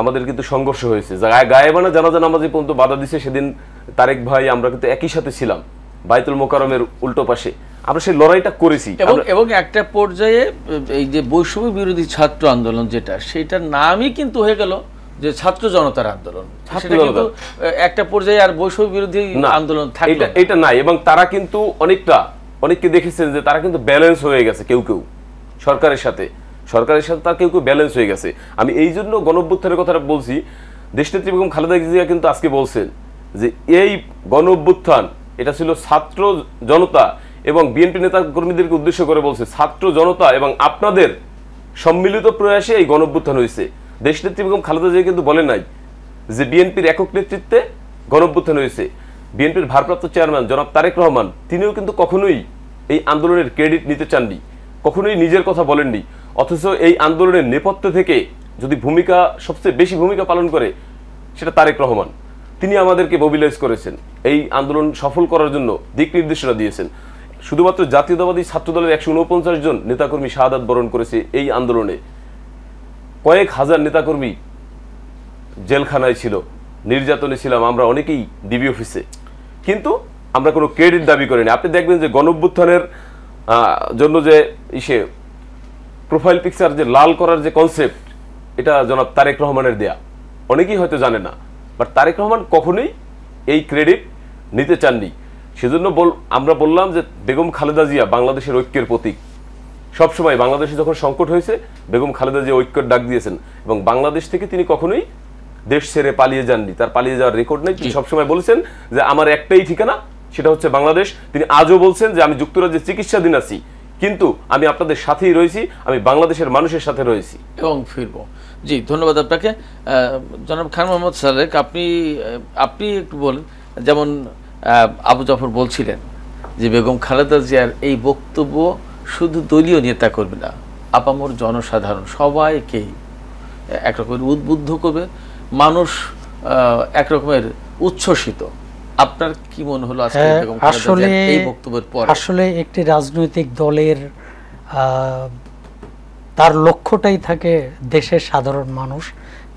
আমাদের কিন্তু সংঘর্ষ হয়েছে, গায়েবানা জানাজা নামাজে পর্যন্ত বাধা দিছে। সেদিন তারেক ভাই আমরা কিন্তু একই সাথে ছিলাম বাইতুল মোকাররমের উল্টো পাশে, আমরা সেই লড়াইটা করেছি। এবং একটা পর্যায়ে এই যে বৈষম্য বিরোধী ছাত্র আন্দোলন, যেটা সেটার নামই কিন্তু হয়ে গেল যে ছাত্র জনতার আন্দোলন। একটা পর্যায়ে আর বৈষম্য বিরোধী আন্দোলন থাকলো এটা নাই। এবং তারা কিন্তু অনেককে দেখেছেন যে তারা কিন্তু ব্যালেন্স হয়ে গেছে, কেউ সরকারের সাথে তার কেউ ব্যালেন্স হয়ে গেছে। আমি এই জন্য গণঅভ্যুত্থানের কথাটা বলছি। দেশনেত্রী বেগম খালেদা জিয়া কিন্তু আজকে বলছেন যে এই গণঅভ্যুত্থান এটা ছিল ছাত্র জনতা এবং বিএনপি নেতা কর্মীদেরকে উদ্দেশ্য করে বলছে, ছাত্র জনতা এবং আপনাদের সম্মিলিত প্রয়াসে এই গণঅভ্যুত্থান হয়েছে। দেশনেত্রী বেগম খালেদা জিয়া কিন্তু বলেন নাই যে বিএনপির একক নেতৃত্বে গণঅভ্যুত্থান হয়েছে। বিএনপির ভারপ্রাপ্ত চেয়ারম্যান জনাব তারেক রহমান, তিনিও কিন্তু কখনোই এই আন্দোলনের ক্রেডিট নিতে চাননি, কখনোই নিজের কথা বলেননি। অথচ এই আন্দোলনের নেপথ্যে থেকে যদি সবচেয়ে বেশি ভূমিকা পালন করে সেটা তারেক রহমান। তিনি আমাদেরকে মোবিলাইজ করেছেন, এই আন্দোলন সফল করার জন্য দিক নির্দেশনা দিয়েছেন। শুধুমাত্র জাতীয়তাবাদী ছাত্রদলের 149 জন নেতাকর্মী শাহাদাত বরণ করেছে এই আন্দোলনে। কয়েক হাজার নেতাকর্মী জেলখানায় ছিল, নির্যাতনে ছিলাম আমরা অনেকেই ডিবি অফিসে, কিন্তু আমরা কোনো ক্রেডিট দাবি করিনি। আপনি দেখবেন যে গণঅভ্যুত্থানের জন্য যে প্রোফাইল পিকচার যে লাল করার যে কনসেপ্ট, এটা জনাব তারেক রহমানের দেয়া, অনেকেই হয়তো জানে না। বাট তারেক রহমান কখনোই এই ক্রেডিট নিতে চাননি। সেজন্য আমরা বললাম যে বেগম খালেদা জিয়া বাংলাদেশের ঐক্যের প্রতীক। সবসময় বাংলাদেশে যখন সংকট হয়েছে বেগম খালেদা জিয়া ঐক্যের ডাক দিয়েছেন এবং বাংলাদেশ থেকে তিনি কখনোই দেশ ছেড়ে পালিয়ে যাননি, তার পালিয়ে যাওয়ার রেকর্ড নেই। তিনি সবসময় বলেছেন যে আমার একটাই ঠিকানা, সেটা হচ্ছে বাংলাদেশ। তিনি আজও বলছেন যে আমি যুক্তরাজ্যে চিকিৎসাধীন আছি, কিন্তু আমি আপনাদের সাথেই রয়েছি, আমি বাংলাদেশের মানুষের সাথে রয়েছি এবং ফিরবো। জি, ধন্যবাদ আপনাকে। জনাব খান মোহাম্মদ সালেক, আপনি একটু বলেন, যেমন আবু জাফর বলছিলেন যে বেগম খালেদা জিয়ার এই বক্তব্য শুধু দলীয় নেতা করবে না, আপামর জনসাধারণ সবাইকেই একরকমের উদ্বুদ্ধ করবে, মানুষ একরকমের উচ্ছ্বসিত। আপনার কি মনে হলো আজকে বেগম খালেদা জিয়ার এই বক্তব্যের পর? আসলে একটি রাজনৈতিক দলের তার লক্ষ্যটাই থাকে দেশের সাধারণ মানুষ,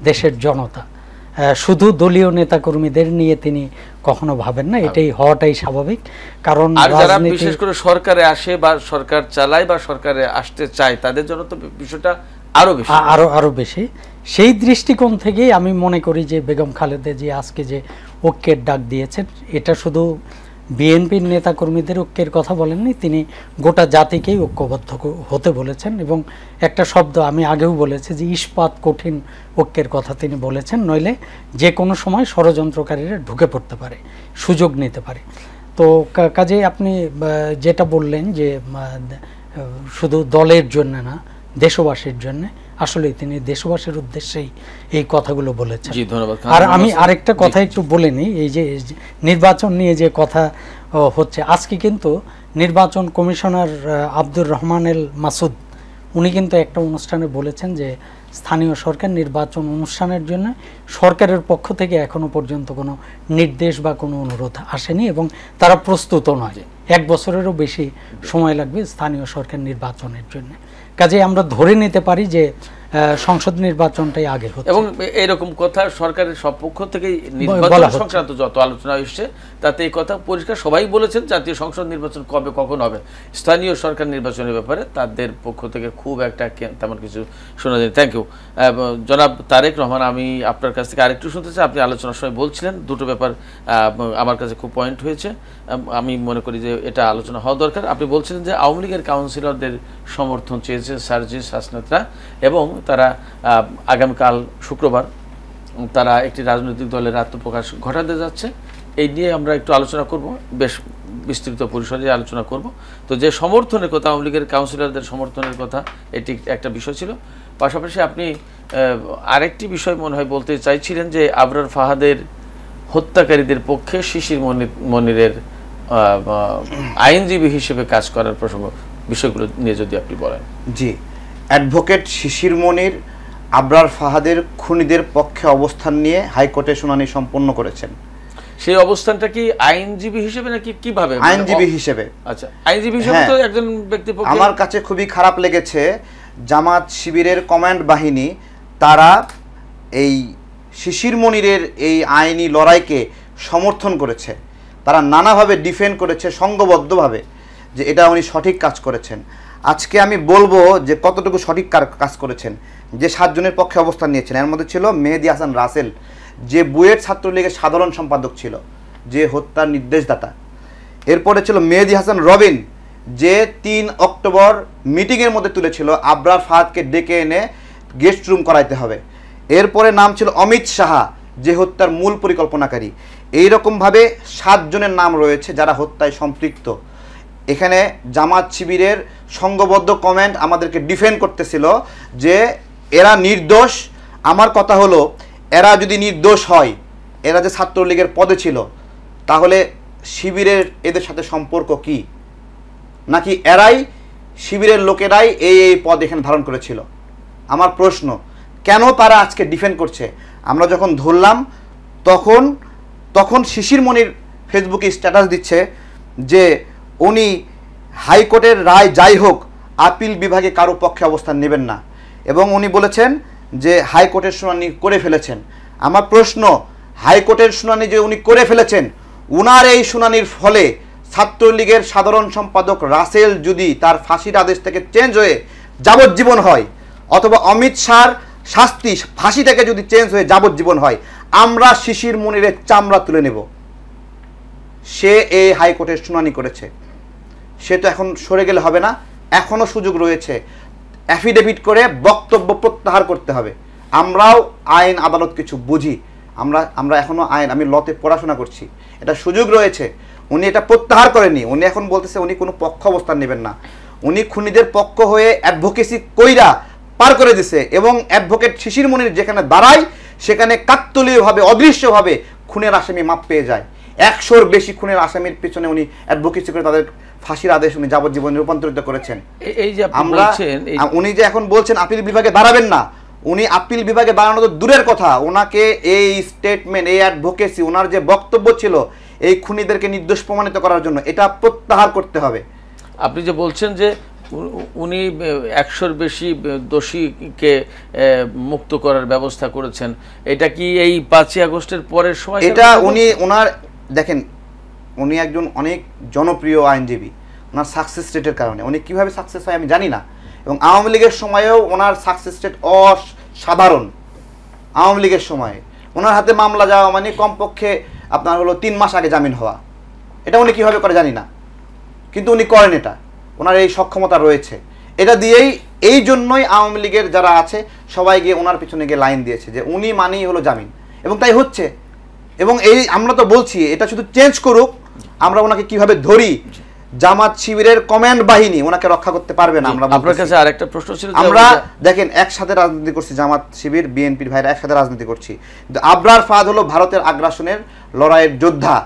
দেশের জনতা। শুধু দলীয় নেতাকর্মীদের নিয়ে তিনি কখনো ভাবেন না, এটাই হওয়াটাই স্বাভাবিক। কারণ যারা বিশেষ করে সরকারে আসে বা সরকার চালায় বা সরকারে আসতে চায় তাদের জন্য তো বিষয়টা আরো বেশি। সেই দৃষ্টিকোণ থেকেই আমি মনে করি যে বেগম খালেদা জিয়া আজকে যে ঐক্যের ডাক দিয়েছেন, এটা শুধু বিএনপির নেতাকর্মীদের ঐক্যের কথা বলেননি, তিনি গোটা জাতিকেই ঐক্যবদ্ধ হতে বলেছেন। এবং একটা শব্দ আমি আগেও বলেছি যে ইস্পাত কঠিন ঐক্যের কথা তিনি বলেছেন, নইলে যে কোনো সময় ষড়যন্ত্রকারীরা ঢুকে পড়তে পারে, সুযোগ নিতে পারে। তো কাজে আপনি যেটা বললেন যে শুধু দলের জন্য না, দেশবাসীর জন্য, আসলে তিনি দেশবাসীর উদ্দেশ্যেই এই কথাগুলো বলেছেন। জি, ধন্যবাদ। আর আমি আরেকটা কথা একটু বলে নিই, এই যে নির্বাচন নিয়ে যে কথা হচ্ছে, আজকে কিন্তু নির্বাচন কমিশনার আব্দুর রহমান এল মাসুদ উনি কিন্তু একটা অনুষ্ঠানে বলেছেন যে স্থানীয় সরকার নির্বাচন অনুষ্ঠানের জন্য সরকারের পক্ষ থেকে এখনো পর্যন্ত কোনো নির্দেশ বা কোনো অনুরোধ আসেনি এবং তারা প্রস্তুত নয়। 1 বছরেরও বেশি সময় লাগবে স্থানীয় সরকার নির্বাচনের জন্য। কাজে আমরা ধরে নিতে পারি যে সংসদ নির্বাচনটাই আগে হচ্ছে। এবং এরকম কথা সরকারের সব পক্ষ থেকেই নির্বাচন সংক্রান্ত যত আলোচনা এসছে তাতে এই কথা পরিষ্কার সবাই বলেছেন, জাতীয় সংসদ নির্বাচন কবে কখন হবে, স্থানীয় সরকার নির্বাচনের ব্যাপারে তাদের পক্ষ থেকে খুব একটা তেমন কিছু শোনা যায়। থ্যাংক ইউ জনাব তারেক রহমান। আমি আপনার কাছ থেকে আরেকটু শুনতে চাই, আপনি আলোচনার সময় বলছিলেন দুটো ব্যাপার আমার কাছে খুব পয়েন্ট হয়েছে, আমি মনে করি যে এটা আলোচনা হওয়া দরকার। আপনি বলছিলেন যে আওয়ামী লীগের কাউন্সিলরদের সমর্থন চেয়েছে সার্জিস হাসনাতরা এবং তারা আগামীকাল শুক্রবার তারা একটি রাজনৈতিক দলের আত্মপ্রকাশ ঘটাতে যাচ্ছে। এই নিয়ে আমরা একটু আলোচনা করব, বেশ বিস্তৃত পরিসরে আলোচনা করব। তো যে সমর্থনের কথা, আওয়ামী লীগের কাউন্সিলরদের সমর্থনের কথা, এটি একটা বিষয় ছিল। পাশাপাশি আপনি আরেকটি বিষয় মনে হয় বলতে চাইছিলেন যে আবরার ফাহাদের হত্যাকারীদের পক্ষে শিশির মনিরের আইনজীবী হিসেবে কাজ করার প্রসঙ্গ, বিষয়গুলো নিয়ে যদি আপনি বলেন। জি, অ্যাডভোকেট শিশির মনির আবরার ফাহাদের খুনিদের পক্ষে অবস্থান নিয়ে হাইকোর্টে শুনানি সম্পন্ন করেছেন। সেই অবস্থানটা কি আইনজীবী হিসেবে নাকি কিভাবে? আইনজীবী হিসেবে। আচ্ছা, আইনজীবী হিসেবে তো একজন ব্যক্তি পক্ষে। আমার কাছে খুবই খারাপ লেগেছে, জামাত শিবিরের কমান্ড বাহিনী তারা এই শিশির মনিরের এই আইনি লড়াইকে সমর্থন করেছে, তারা নানাভাবে ডিফেন্ড করেছে সংঘবদ্ধভাবে যে এটা উনি সঠিক কাজ করেছেন। আজকে আমি বলবো যে কতটুকু সঠিক কাজ করেছেন। যে 7 জনের পক্ষে অবস্থান নিয়েছেন এর মধ্যে ছিল মেহেদী হাসান রাসেল, যে বুয়েট ছাত্রলীগের সাধারণ সম্পাদক ছিল, যে হত্যার নির্দেশদাতা। এরপরে ছিল মেহেদী হাসান রবিন, যে 3 অক্টোবর মিটিংয়ের মধ্যে তুলেছিল আবরার ফাহাদকে ডেকে এনে গেস্ট রুম করাইতে হবে। এরপরে নাম ছিল অমিত সাহা, যে হত্যার মূল পরিকল্পনাকারী। এইরকমভাবে 7 জনের নাম রয়েছে যারা হত্যায় সম্পৃক্ত। এখানে জামাত শিবিরের সংঘবদ্ধ কমেন্ট আমাদেরকে ডিফেন্ড করতেছিল যে এরা নির্দোষ। আমার কথা হলো, এরা যদি নির্দোষ হয়, এরা যে ছাত্রলীগের পদে ছিল, তাহলে শিবিরের এদের সাথে সম্পর্ক কি? নাকি এরাই শিবিরের লোকেরাই এই পদ এখানে ধারণ করেছিল? আমার প্রশ্ন, কেন তারা আজকে ডিফেন্ড করছে? আমরা যখন ধরলাম তখন শিশির মনির ফেসবুকে স্ট্যাটাস দিচ্ছে যে উনি হাইকোর্টের রায় যাই হোক আপিল বিভাগে কারো পক্ষে অবস্থান নেবেন না, এবং উনি বলেছেন যে হাইকোর্টের শুনানি করে ফেলেছেন। আমার প্রশ্ন, হাইকোর্টের শুনানি যে উনি করে ফেলেছেন, উনার এই শুনানির ফলে ছাত্রলীগের সাধারণ সম্পাদক রাসেল যদি তার ফাঁসির আদেশ থেকে চেঞ্জ হয়ে যাবজ্জীবন হয়, অথবা অমিত শাহর শাস্তি ফাঁসি থেকে যদি চেঞ্জ হয়ে যাবজ্জীবন হয়, আমরা শিশির মনিরের চামড়া তুলে নেব। সে এই হাইকোর্টের শুনানি করেছে, সে তো এখন সরে গেলে হবে না, এখনো সুযোগ রয়েছে, অ্যাফিডেভিট করে বক্তব্য প্রত্যাহার করতে হবে। আমরাও আইন আদালত কিছু বুঝি, আমরা এখনো আইন, আমি লতে পড়াশোনা করছি, এটা সুযোগ রয়েছে। উনি এটা প্রত্যাহার করেনি, উনি এখন বলতেছে উনি কোনো পক্ষ অবস্থান নেবেন না, উনি খুনিদের পক্ষ হয়ে অ্যাডভোকেসি কইরা পার করে দিছে, এবং অ্যাডভোকেট শিশির মনির যেখানে দাঁড়ায় সেখানে কাকতলীয়ভাবে অদৃশ্যভাবে খুনের আসামি মাপ পেয়ে যায়। 100-র বেশি খুনের আসামির পিছনে উনি অ্যাডভোকেসি করে তাদের ফাঁসির আদেশ উনি যাবজ্জীবনে রূপান্তরিত করেছেন। এই যে আমরা উনি যে এখন বলছেন আপিল বিভাগে দাঁড়াবেন না, উনি আপিল বিভাগে দাঁড়ানো তো দূরের কথা, ওনাকে এই স্টেটমেন্ট, এই অ্যাডভোকেসি, ওনার যে বক্তব্য ছিল এই খুনিদেরকে নির্দোষ প্রমাণিত করার জন্য, এটা প্রত্যাহার করতে হবে। আপনি যে বলছেন যে উনি 100-র বেশি দোষীকে মুক্ত করার ব্যবস্থা করেছেন, এটা কি এই 5ই আগস্টের পরের সময়? এটা উনি ওনার দেখেন, উনি একজন অনেক জনপ্রিয় আইনজীবী, ওনার সাকসেস রেটের কারণে, উনি কীভাবে সাকসেস হয় আমি জানি না, এবং আওয়ামী লীগের সময়েও ওনার সাকসেস রেট অসাধারণ। আওয়ামী লীগের সময়ে ওনার হাতে মামলা যাওয়া মানে কমপক্ষে আপনার হলো 3 মাস আগে জামিন হওয়া, এটা উনি কীভাবে করে জানি না, কিন্তু উনি করেন, এটা ওনার এই সক্ষমতা রয়েছে। এটা দিয়েই, এই জন্যই আওয়ামী লীগের যারা আছে সবাই গিয়ে ওনার পিছনে গিয়ে লাইন দিয়েছে যে উনি মানেই হলো জামিন, এবং তাই হচ্ছে। এবং এই আমরা তো বলছি এটা শুধু চেঞ্জ করুক, আমরা ওনাকে কিভাবে ধরি, জামাত শিবিরের কমান্ড বাহিনী ওনাকে রক্ষা করতে পারবে না। আমরা আপনার কাছে আরেকটা প্রশ্ন ছিল, আমরা দেখেন একসাথে রাজনীতি করছি, জামাত শিবির বিএনপির ভাইরা একসাথে রাজনীতি করছি, কিন্তু আবরার ফাহাদ হলো ভারতের আগ্রাসনের লড়াইয়ের যোদ্ধা,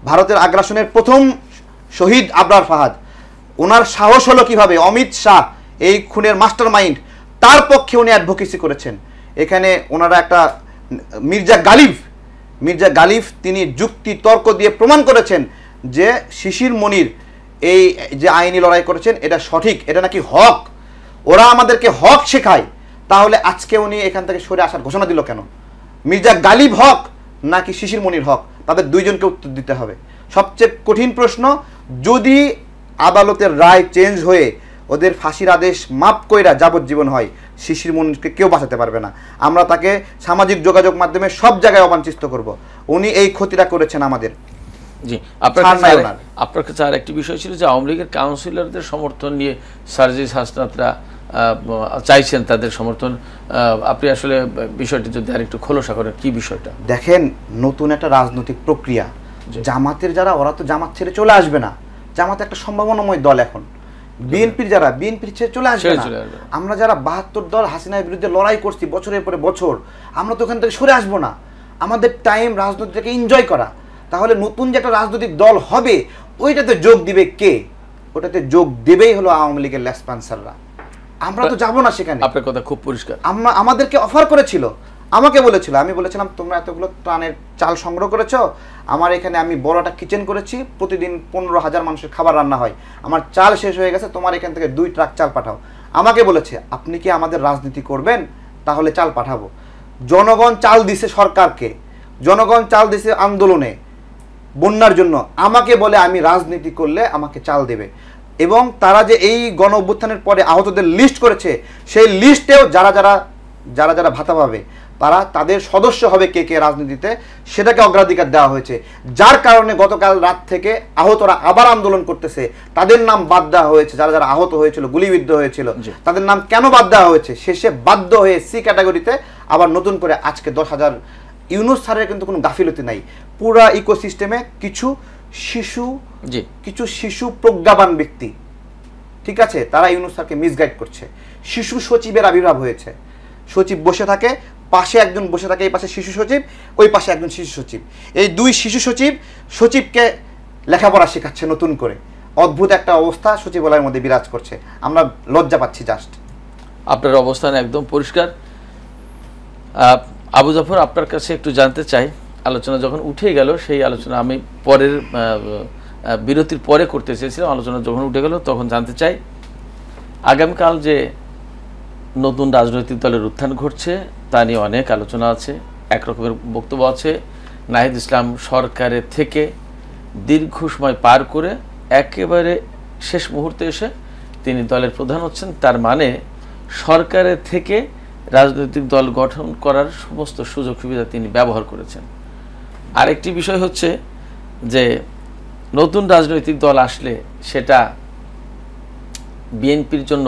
ভারতের আগ্রাসনের প্রথম শহীদ আবরার ফাহাদ। ওনার সাহস হলো কিভাবে, অমিত শাহ এই খুনের মাস্টার মাইন্ড, তার পক্ষে উনি অ্যাডভোকেসি করেছেন। এখানে ওনারা একটা মির্জা গালিফ তিনি যুক্তি তর্ক দিয়ে প্রমাণ করেছেন যে শিশির মনির এই যে আইনি লড়াই করেছেন এটা সঠিক, এটা নাকি হক, ওরা আমাদেরকে হক শেখায়। তাহলে আজকে উনি এখান থেকে সরে আসার ঘোষণা দিল কেন? মির্জা গালিব হক নাকি শিশির মনির হক? তাদের দুইজনকে উত্তর দিতে হবে। সবচেয়ে কঠিন প্রশ্ন, যদি আদালতের রায় চেঞ্জ হয়ে ওদের ফাঁসির আদেশ মাপ কইরা যাবজ্জীবন হয়, শিশির মনিরকে কেউ বাঁচাতে পারবে না। আমরা তাকে সামাজিক যোগাযোগ মাধ্যমে সব জায়গায় অবাঞ্ছিত করব। উনি এই ক্ষতিটা করেছেন আমাদের। জি, আপনার কাছে আর একটি বিষয় ছিল যে আওয়ামী লীগের কাউন্সিলরদের সমর্থন নিয়ে সার্জিস হাসনাতরা চাইছেন তাদের সমর্থন, আপনি আসলে বিষয়টি যদি আরেকটু খোলসা করেন, কি বিষয়টা? দেখেন, নতুন একটা রাজনৈতিক প্রক্রিয়া, জামাতের যারা ওরা তো জামাত ছেড়ে চলে আসবে না, জামাত একটা সম্ভাবনাময় দল, এখন বিএনপির যারা বিএনপির ছেড়ে চলে আসবে না। আমরা যারা 72 দল হাসিনার বিরুদ্ধে লড়াই করছি বছরের পরে বছর, আমরা তো ওখান থেকে সরে আসবো না। আমাদের টাইম রাজনীতিটাকে এনজয় করা। তাহলে নতুন যে একটা রাজনৈতিক দল হবে ওইটাতে যোগ দিবে কে? ওটাতে যোগ দেবেই হলো আওয়ামী লীগের লেসপন্সাররা। আমরা তো যাবো না সেখানে। আপনার কথা খুব পরিষ্কার। আমাদেরকে অফার করেছিল, আমাকে বলেছিল, আমি বলেছিলাম তোমরা এতগুলো ত্রাণের চাল সংগ্রহ করেছো, আমার এখানে আমি বড় একটা কিচেন করেছি, প্রতিদিন 15,000 মানুষের খাবার রান্না হয়, আমার চাল শেষ হয়ে গেছে, তোমার এখান থেকে 2 ট্রাক চাল পাঠাও। আমাকে বলেছে আপনি কি আমাদের রাজনীতি করবেন? তাহলে চাল পাঠাবো। জনগণ চাল দিছে সরকারকে, জনগণ চাল দিছে আন্দোলনে, বন্যার জন্য। আমাকে বলে আমি রাজনীতি করলে আমাকে চাল দেবে। এবং তারা যে এই গণ অভ্যুত্থানের পরে আহতদের লিস্ট করেছে, সেই লিস্টেও যারা যারা ভাতা পাবে তারা তাদের সদস্য হবে কে কে রাজনীতিতে, সেটাকে অগ্রাধিকার দেওয়া হয়েছে। যার কারণে গতকাল রাত থেকে আহতরা আবার আন্দোলন করতেছে, তাদের নাম বাদ দেওয়া হয়েছে। যারা যারা আহত হয়েছিল, গুলিবিদ্ধ হয়েছিল, তাদের নাম কেন বাদ দেওয়া হয়েছে? শেষে বাধ্য হয়ে সি ক্যাটাগরিতে আবার নতুন করে আজকে 10,000। ইউনূস স্যারের কিন্তু কোনো গাফিলতি নাই। পুরা ইকোসিস্টেমে কিছু শিশু প্রজ্ঞাবান ব্যক্তি, ঠিক আছে, তারা ইউনূস স্যারকে মিসগাইড করছে। শিশু সচিবের আবির্ভাব হয়েছে। সচিব বসে থাকে, পাশে একজন বসে থাকে, এই পাশে শিশু সচিব, ওই পাশে একজন শিশু সচিব। এই 2 শিশু সচিবকে লেখাপড়া শেখাচ্ছে নতুন করে। অদ্ভুত একটা অবস্থা সচিবালয়ের মধ্যে বিরাজ করছে। আমরা লজ্জা পাচ্ছি জাস্ট। আপনার অবস্থান একদম পরিষ্কার। আবু জাফর, আপনার কাছে একটু জানতে চাই, আলোচনা যখন উঠে গেল, সেই আলোচনা আমি পরের বিরতির পরে করতে চেয়েছিলাম, আলোচনা যখন উঠে গেল তখন জানতে চাই আগামীকাল যে নতুন রাজনৈতিক দলের উত্থান ঘটছে তা নিয়ে অনেক আলোচনা আছে। একরকমের বক্তব্য আছে নাহিদ ইসলাম সরকারের থেকে দীর্ঘ সময় পার করে একেবারে শেষ মুহূর্তে এসে তিনি দলের প্রধান হচ্ছেন, তার মানে সরকারের থেকে রাজনৈতিক দল গঠন করার সমস্ত সুযোগ সুবিধা তিনি ব্যবহার করেছেন। আরেকটি বিষয় হচ্ছে যে নতুন রাজনৈতিক দল আসলে সেটা বিএনপির জন্য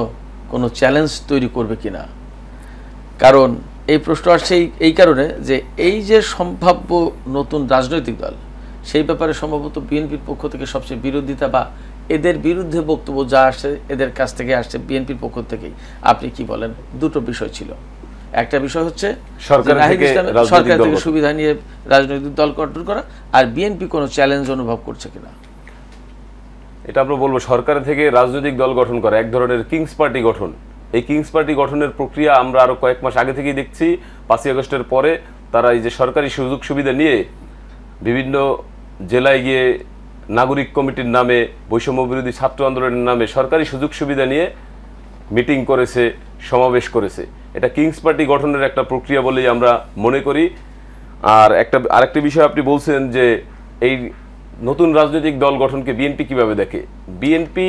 কোনো চ্যালেঞ্জ তৈরি করবে কিনা? কারণ এই প্রশ্ন আসছে এই কারণে যে এই যে সম্ভাব্য নতুন রাজনৈতিক দল, সেই ব্যাপারে সম্ভবত বিএনপির পক্ষ থেকে সবচেয়ে বিরোধিতা বা এদের বিরুদ্ধে বক্তব্য যা আসছে এদের কাছ থেকে আসছে বিএনপির পক্ষ থেকেই। আপনি কি বলেন? দুটো বিষয় ছিল, একটা বিষয় হচ্ছে সরকার থেকে সুবিধা নিয়ে রাজনৈতিক দল গঠন করা, আর বিএনপি কোনো চ্যালেঞ্জ অনুভব করছে কিনা। এটা আমরা বলবো সরকার থেকে রাজনৈতিক দল গঠন করা এক ধরনের কিংস পার্টি গঠন। এই কিংস পার্টি গঠনের প্রক্রিয়া আমরা আরো কয়েক মাস আগে থেকেই দেখছি। 5ই আগস্টের পরে তারা এই যে সরকারি সুযোগ সুবিধা নিয়ে বিভিন্ন জেলায় গিয়ে নাগরিক কমিটির নামে, বৈষম্য বিরোধী ছাত্র আন্দোলনের নামে সরকারি সুযোগ সুবিধা নিয়ে মিটিং করেছে, সমাবেশ করেছে। এটা কিংস পার্টি গঠনের একটা প্রক্রিয়া বলেই আমরা মনে করি। আর আরেকটা বিষয় আপনি বলছেন যে এই নতুন রাজনৈতিক দল গঠনকে বিএনপি কিভাবে দেখে। বিএনপি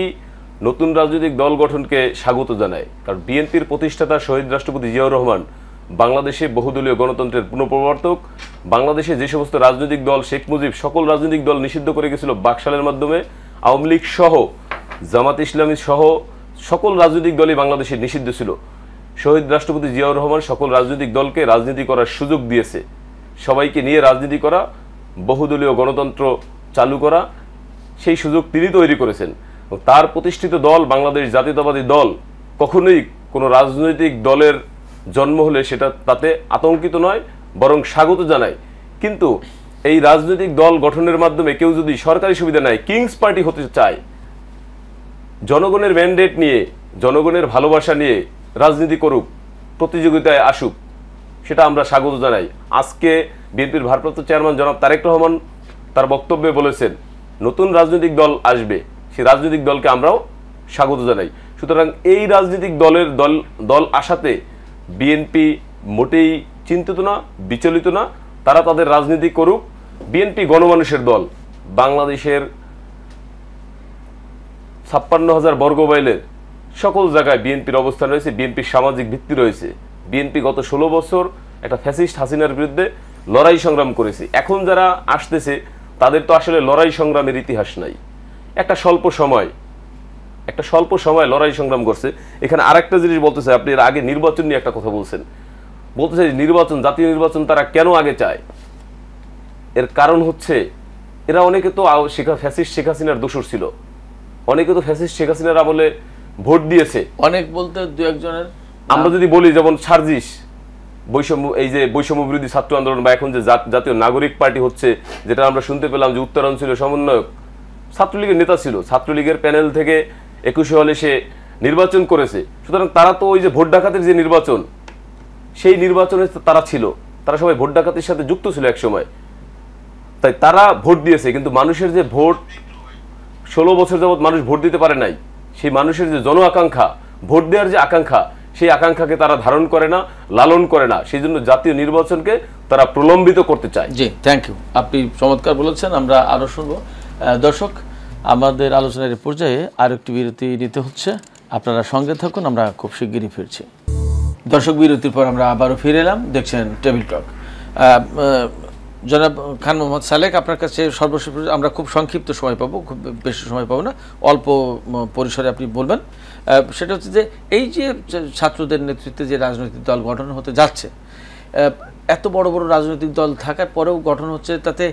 নতুন রাজনৈতিক দল গঠনকে স্বাগত জানায়, কারণ বিএনপির প্রতিষ্ঠাতা শহীদ রাষ্ট্রপতি জিয়াউর রহমান বাংলাদেশে বহুদলীয় গণতন্ত্রের পুনঃপ্রবর্তক। বাংলাদেশে যে সমস্ত রাজনৈতিক দল, শেখ মুজিব সকল রাজনৈতিক দল নিষিদ্ধ করে গেছিল বাকশালের মাধ্যমে, আওয়ামী লীগ সহ জামাত ইসলামী সহ সকল রাজনৈতিক দলই বাংলাদেশে নিষিদ্ধ ছিল। শহীদ রাষ্ট্রপতি জিয়াউর রহমান সকল রাজনৈতিক দলকে রাজনীতি করার সুযোগ দিয়েছে, সবাইকে নিয়ে রাজনীতি করা, বহুদলীয় গণতন্ত্র চালু করা, সেই সুযোগ তিনি তৈরি করেছেন। তার প্রতিষ্ঠিত দল বাংলাদেশ জাতীয়তাবাদী দল কখনোই কোনো রাজনৈতিক দলের জন্ম হলে সেটা তাতে আতঙ্কিত নয়, বরং স্বাগত জানায়। কিন্তু এই রাজনৈতিক দল গঠনের মাধ্যমে কেউ যদি সরকারি সুবিধা নেয়, কিংস পার্টি হতে চায়, জনগণের ম্যান্ডেট নিয়ে, জনগণের ভালোবাসা নিয়ে রাজনীতি করুক, প্রতিযোগিতায় আসুক, সেটা আমরা স্বাগত জানাই। আজকে বিএনপির ভারপ্রাপ্ত চেয়ারম্যান জনাব তারেক রহমান তার বক্তব্যে বলেছেন নতুন রাজনৈতিক দল আসবে, সেই রাজনৈতিক দলকে আমরাও স্বাগত জানাই। সুতরাং এই রাজনৈতিক দল আসাতে বিএনপি মোটেই চিন্তিত না, বিচলিত না। তারা তাদের রাজনীতি করুক। বিএনপি গণমানুষের দল। বাংলাদেশের 56,000 বর্গমাইলের সকল জায়গায় বিএনপির অবস্থান রয়েছে, বিএনপির সামাজিক ভিত্তি রয়েছে। বিএনপি গত 16 বছর একটা ফ্যাসিস্ট হাসিনার বিরুদ্ধে লড়াই সংগ্রাম করেছে। এখন যারা আসতেছে তাদের তো আসলে লড়াই সংগ্রামের ইতিহাস নাই। একটা স্বল্প সময় লড়াই সংগ্রাম করছে। এখানে আরেকটা জিনিস বলতে চাই, আপনি এর আগে নির্বাচন নিয়ে একটা কথা বলছেন, বলতে চাই নির্বাচন, জাতীয় নির্বাচন তারা কেন আগে চায়? এর কারণ হচ্ছে এরা অনেকে তো ফ্যাসিস্ট শেখ হাসিনার দোসর ছিল, অনেকে তো ফ্যাসিস্ট শেখ হাসিনার আমলে ভোট দিয়েছে। অনেক বলতে দু একজনের আমরা যদি বলি, যেমন সার্জিস, বৈষম্য বিরোধী ছাত্র আন্দোলন, বা এখন যে জাতীয় নাগরিক পার্টি হচ্ছে, যেটা আমরা শুনতে পেলাম যে উত্তরাঞ্চলীয় সমন্বয়ক ছাত্রলীগের নেতা ছিল, ছাত্রলীগের প্যানেল থেকে 21 হলে সে নির্বাচন করেছে। সুতরাং তারা তো ওই যে ভোট ডাকাতের যে নির্বাচন, সেই নির্বাচনে তারা ছিল, তারা সবাই ভোট ডাকাতির সাথে যুক্ত ছিল এক সময়, তাই তারা ভোট দিয়েছে। কিন্তু মানুষের যে ভোট, 16 বছর যাবৎ মানুষ ভোট দিতে পারে নাই, সেই মানুষের যে জন আকাঙ্ক্ষা, ভোট দেওয়ার যে আকাঙ্ক্ষা, সেই আকাঙ্ক্ষাকে তারা ধারণ করে না, লালন করে না। সেই জন্য জাতীয় নির্বাচনকে তারা প্রলম্বিত করতে চায়। জি, থ্যাংক ইউ, আপনি চমৎকার বলেছেন। আমরা আরো শুনবো। দর্শক, আমাদের আলোচনার পর্যায়ে আরেকটি বিরতি নিতে হচ্ছে, আপনারা সঙ্গে থাকুন, আমরা খুব শিগগিরই ফিরছি। দর্শক, বিরতির পর আমরা আবারও ফিরে এলাম, দেখছেন টেবিল টক। জনাব খান মোহাম্মদ সালেক, আপনার কাছে সর্বশেষ আমরা খুব সংক্ষিপ্ত সময় পাবো, খুব বেশি সময় পাবো না, অল্প পরিসরে আপনি বলবেন। সেটা হচ্ছে যে এই যে ছাত্রদের নেতৃত্বে যে রাজনৈতিক দল গঠন হতে যাচ্ছে, এত বড় বড় রাজনৈতিক দল থাকার পরেও গঠন হচ্ছে, তাতে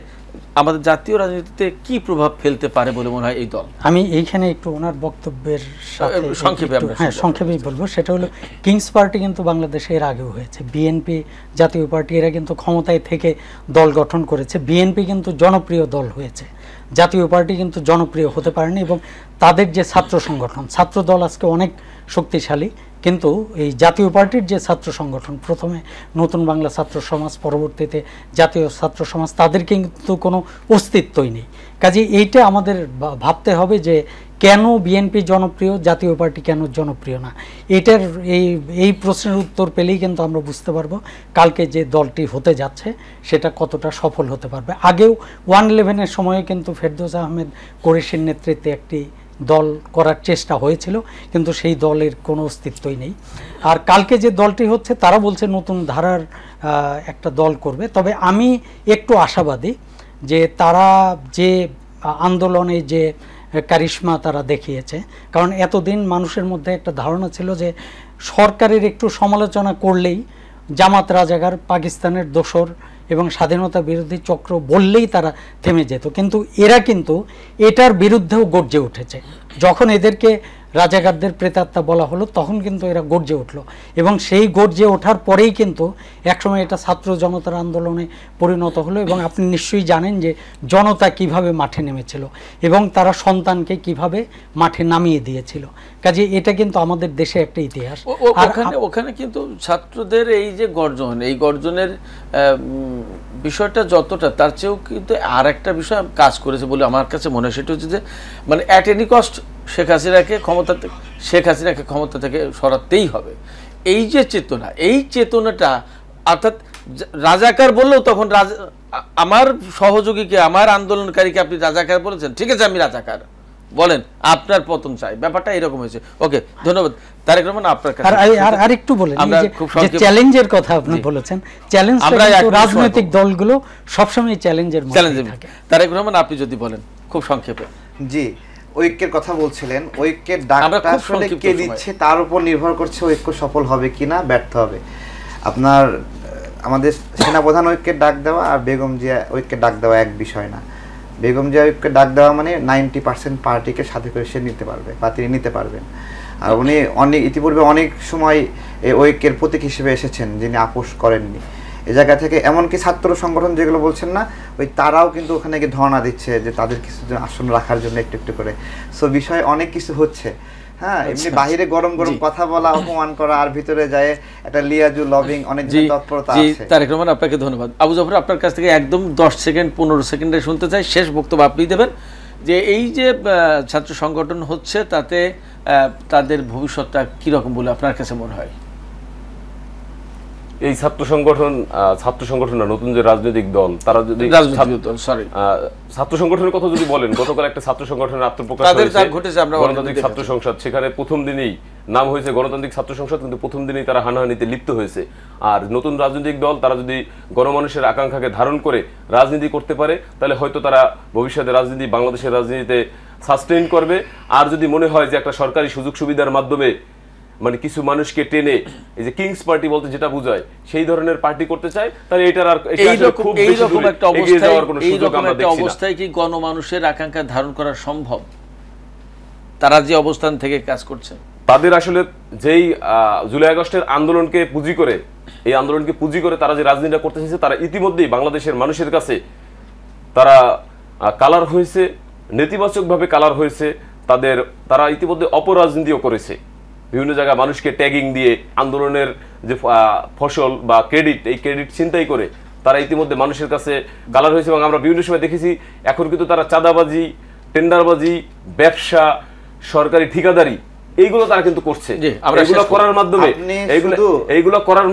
আমাদের জাতীয় রাজনীতিতে কি প্রভাব ফেলতে পারে বলে মনে হয় এই দল? আমি এইখানে একটু ওনার বক্তব্যের সাথে সংক্ষেপেই বলবো। সেটা হলো, কিংস পার্টি কিন্তু বাংলাদেশে এর আগেও হয়েছে। বিএনপি, জাতীয় পার্টি, এরা কিন্তু ক্ষমতায় থেকে দল গঠন করেছে। বিএনপি কিন্তু জনপ্রিয় দল হয়েছে, জাতীয় পার্টি কিন্তু জনপ্রিয় হতে পারেনি। এবং তাদের যে ছাত্র সংগঠন, ছাত্র দল আজকে অনেক শক্তিশালী, কিন্তু এই জাতীয় পার্টির যে ছাত্র সংগঠন, প্রথমে নতুন বাংলা ছাত্র সমাজ, পরবর্তীতে জাতীয় ছাত্র সমাজ, তাদের কিন্তু কোনো অস্তিত্বই নেই। কাজে এইটা আমাদের ভাবতে হবে যে কেন বিএনপি জনপ্রিয়, জাতীয় পার্টি কেন জনপ্রিয় না। এটার এই প্রশ্নের উত্তর পেলেই কিন্তু আমরা বুঝতে পারবো কালকে যে দলটি হতে যাচ্ছে সেটা কতটা সফল হতে পারবে। আগেও 111-এর সময়ে কিন্তু ফেরদৌস আহমেদ কোরেশির নেতৃত্বে একটি দল করার চেষ্টা হয়েছিল, কিন্তু সেই দলের কোনো অস্তিত্বই নেই। আর কালকে যে দলটি হচ্ছে, তারা বলছে নতুন ধারার একটা দল করবে। তবে আমি একটু আশাবাদী যে তারা যে আন্দোলনে যে কারিশমা তারা দেখিয়েছে। কারণ এতদিন মানুষের মধ্যে একটা ধারণা ছিল যে সরকারের একটু সমালোচনা করলেই জামাত রাজাকার, পাকিস্তানের দোসর এবং স্বাধীনতা বিরোধী চক্র বললেই তারা থেমে যেত, কিন্তু এরা কিন্তু এটার বিরুদ্ধেও গর্জে উঠেছে। যখন এদেরকে রাজাকারদের প্রেতাত্মা বলা হলো তখন কিন্তু এরা গর্জে উঠলো, এবং সেই গর্জে ওঠার পরেই কিন্তু একসময় এটা ছাত্র জনতার আন্দোলনে পরিণত হলো। এবং আপনি নিশ্চয়ই জানেন যে জনতা কিভাবে মাঠে নেমেছিল এবং তারা সন্তানকে কিভাবে মাঠে নামিয়ে দিয়েছিল। কাজে এটা কিন্তু আমাদের দেশে একটা ইতিহাস। ওখানে কিন্তু ছাত্রদের এই যে গর্জন, এই গর্জনের বিষয়টা যতটা, তার চেয়েও কিন্তু আর একটা বিষয় কাজ করেছে বলে আমার কাছে মনে হয়, সেটা হচ্ছে যে মানে অ্যাট এনি কস্ট শেখ হাসিনাকে ক্ষমতা থেকে সরাতেই হবে। এই যে চেতনা, এই চেতনাটা, অর্থাৎ রাজাকার বললেও তখন আমার সহযোগীকে, আমার আন্দোলনকারীকে আপনি রাজাকার বলেছেন, ঠিক আছে আমি রাজাকার, বলেন আপনার পতন চাই, ব্যাপারটা এরকম হয়েছে। ওকে, ধন্যবাদ তারেক রহমান। আপনার কাছে আর একটু বলেন, যে চ্যালেঞ্জের কথা আপনি বলেছেন, চ্যালেঞ্জ রাজনৈতিক দলগুলো সবসময় চ্যালেঞ্জের মধ্যে থাকে। তারেক রহমান, আপনি যদি বলেন খুব সংক্ষেপে। জি, ঐক্যের কথা বলছিলেন, ঐক্যের ডাকটা আসলে কে দিচ্ছে তার উপর নির্ভর করছে ঐক্য সফল হবে কিনা ব্যর্থ হবে। আপনার আমাদের সেনাপ্রধান ঐক্যের ডাক দেওয়া আর বেগম জিয়া ঐক্যের ডাক দেওয়া এক বিষয় না। বেগম জিয়া ঐক্যের ডাক দেওয়া মানে 90% পার্টিকে সাথে করে সে নিতে পারবে বা তিনি নিতে পারবেন। আর উনি ইতিপূর্বে অনেক সময় এই ঐক্যের প্রতীক হিসেবে এসেছেন, যিনি আপোষ করেননি। এই জায়গা থেকে এমনকি ছাত্র সংগঠন যেগুলো বলছেন না, ওই তারাও কিন্তু ওখানে গিয়ে ধর্ণা দিচ্ছে যে তাদের কিছু আসন রাখার জন্য একটু একটু করে। সো বিষয়ে অনেক কিছু হচ্ছে। হ্যাঁ, এমনি বাহিরে গরম গরম কথা বলা, অপমান করা, আর ভিতরে যায় একটা লিয়াজু লবিং, অনেক তৎপরতা আছে। তারেক রহমান, আপনাকে ধন্যবাদ। আবু জাফর, আপনার কাছ থেকে একদম 10 সেকেন্ড 15 সেকেন্ডে শুনতে চাই, শেষ বক্তব্য আপনি দেবেন, যে এই যে ছাত্র সংগঠন হচ্ছে তাতে তাদের ভবিষ্যৎটা কিরকম বলে আপনার কাছে মনে হয়? এই ছাত্র সংগঠন না, নতুন যে রাজনৈতিক দল, তারা যদি ছাত্র সংগঠনের কথা যদি বলেন, গতকাল একটা ছাত্র সংগঠনের আত্মপ্রকাশ হয়েছে, গণতান্ত্রিক ছাত্র সংসদ। সেখানে প্রথম দিনেই নাম হয়েছে গণতান্ত্রিক ছাত্র সংসদ, কিন্তু প্রথম দিনেই তারা হানাহানিতে লিপ্ত হয়েছে। আর নতুন রাজনৈতিক দল, তারা যদি গণমানুষের আকাঙ্ক্ষাকে ধারণ করে রাজনীতি করতে পারে, তাহলে হয়তো তারা ভবিষ্যতে বাংলাদেশের রাজনীতিতে সাস্টেইন করবে। আর যদি মনে হয় যে একটা সরকারি সুযোগ সুবিধার মাধ্যমে মানে কিছু মানুষকে টেনে, এই যে কিংস পার্টি বলতে যেটা বোঝায়, সেই ধরনের পার্টি করতে চায়, তাহলে এটার আর এইরকম একটা অবস্থায় কি গণমানুষের আকাঙ্ক্ষা ধারণ করা সম্ভব? তারা যে অবস্থান থেকে কাজ করছে, তাদের আসলে যেই জুলাই আগস্টের আন্দোলনকে পুঁজি করে, এই আন্দোলনকে পুঁজি করে তারা যে রাজনীতিটা করতে চাইছে, তারা ইতিমধ্যেই বাংলাদেশের মানুষের কাছে তারা কালার হয়েছে, নেতিবাচকভাবে কালার হয়েছে। তারা ইতিমধ্যে অপরাজনীতিও করেছে, বিভিন্ন জায়গায় মানুষকে ট্যাগিং দিয়ে আন্দোলনের যে ফসল বা ক্রেডিট, এই ক্রেডিট ছিনতাই করে তারা ইতিমধ্যে মানুষের কাছে কালার হয়েছে। এবং আমরা বিভিন্ন সময় দেখেছি এখন কিন্তু তারা চাঁদাবাজি, টেন্ডারবাজি, ব্যবসা, সরকারি ঠিকাদারি, এইগুলো তারা কিন্তু করছে। এগুলো করার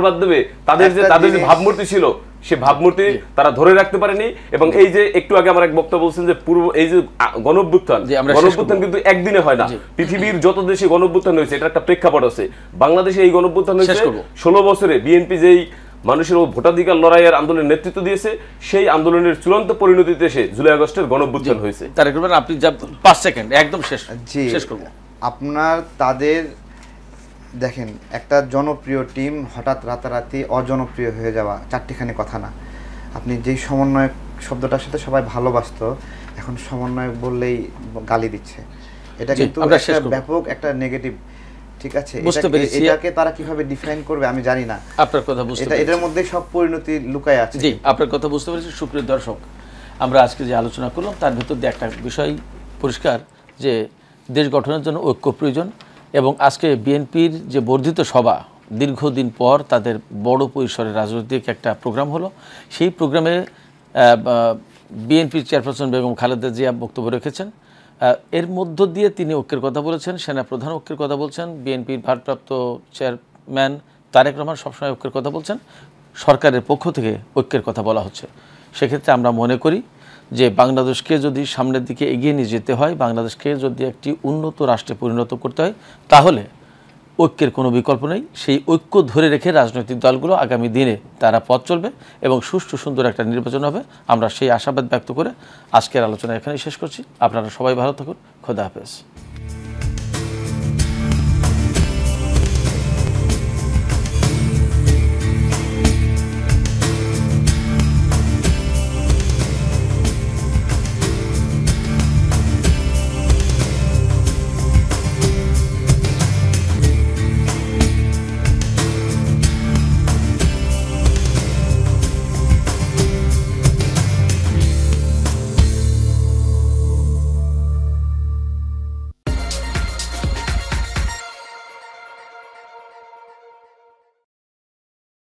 মাধ্যমে তাদের যে ভাবমূর্তি ছিল, সে ভাবমূর্তি তারা ধরে রাখতে পারেনি। এবং এই যে একটু আগে আমার এক বক্তা বলছেন যে এই যে গণঅভ্যুত্থান কিন্তু একদিনে হয় না। পৃথিবীর যত দেশে গণঅভ্যুত্থান হয়েছে, এটা একটা প্রেক্ষাপট আছে। বাংলাদেশে এই গণঅভ্যুত্থান হয়েছে 16 বছরে বিএনপি যেই মানুষের ভোটাধিকার লড়াইয়ের আন্দোলনের নেতৃত্ব দিয়েছে, সেই আন্দোলনের চূড়ান্ত পরিণতিতে এসে জুলাই আগস্টের গণঅভ্যুত্থান হয়েছে। আপনি 5 সেকেন্ড একদম শেষ করব। আপনার তাদের দেখেন, একটা জনপ্রিয় টিম হঠাৎ রাতারাতি অজনপ্রিয় হয়ে যাওয়া চারটিখানি কথা না। আপনি যেই সমন্বয়ক শব্দটার সাথে সবাই ভালোবাসত, এখন সমন্বয়ক বললেই গালি দিচ্ছে। এটা কিন্তু ব্যাপক একটা নেগেটিভ। ঠিক আছে, এটাকে তারা কিভাবে ডিফাইন করবে আমি জানি না। আপনার কথা বুঝতে পেরেছি, এটার মধ্যে সব পরিণতি লুকায় আছে। জি, আপনার কথা বুঝতে পেরেছি। সুপ্রিয় দর্শক, আমরা আজকে যে আলোচনা করলাম তার ভিতর দিয়ে একটা বিষয় পরিষ্কার, যে দেশ গঠনের জন্য ঐক্য প্রয়োজন। এবং আজকে বিএনপির যে বর্ধিত সভা, দীর্ঘদিন পর তাদের বড় পরিসরের রাজনৈতিক একটা প্রোগ্রাম হলো। সেই প্রোগ্রামে বিএনপির চেয়ারপারসন বেগম খালেদা জিয়া বক্তব্য রেখেছেন। এর মধ্য দিয়ে তিনি ঐক্যের কথা বলেছেন, সেনাপ্রধান ঐক্যের কথা বলছেন, বিএনপির ভারপ্রাপ্ত চেয়ারম্যান তারেক রহমান সবসময় ঐক্যের কথা বলছেন, সরকারের পক্ষ থেকে ঐক্যের কথা বলা হচ্ছে। সেক্ষেত্রে আমরা মনে করি যে বাংলাদেশকে যদি সামনের দিকে এগিয়ে নিয়ে যেতে হয়, বাংলাদেশকে যদি একটি উন্নত রাষ্ট্রে পরিণত করতে হয়, তাহলে ঐক্যের কোনো বিকল্প নেই। সেই ঐক্য ধরে রেখে রাজনৈতিক দলগুলো আগামী দিনে তারা পথ চলবে এবং সুষ্ঠু সুন্দর একটা নির্বাচন হবে। আমরা সেই আশাবাদ ব্যক্ত করে আজকের আলোচনা এখানেই শেষ করছি। আপনারা সবাই ভালো থাকুন। খোদা হাফেজ।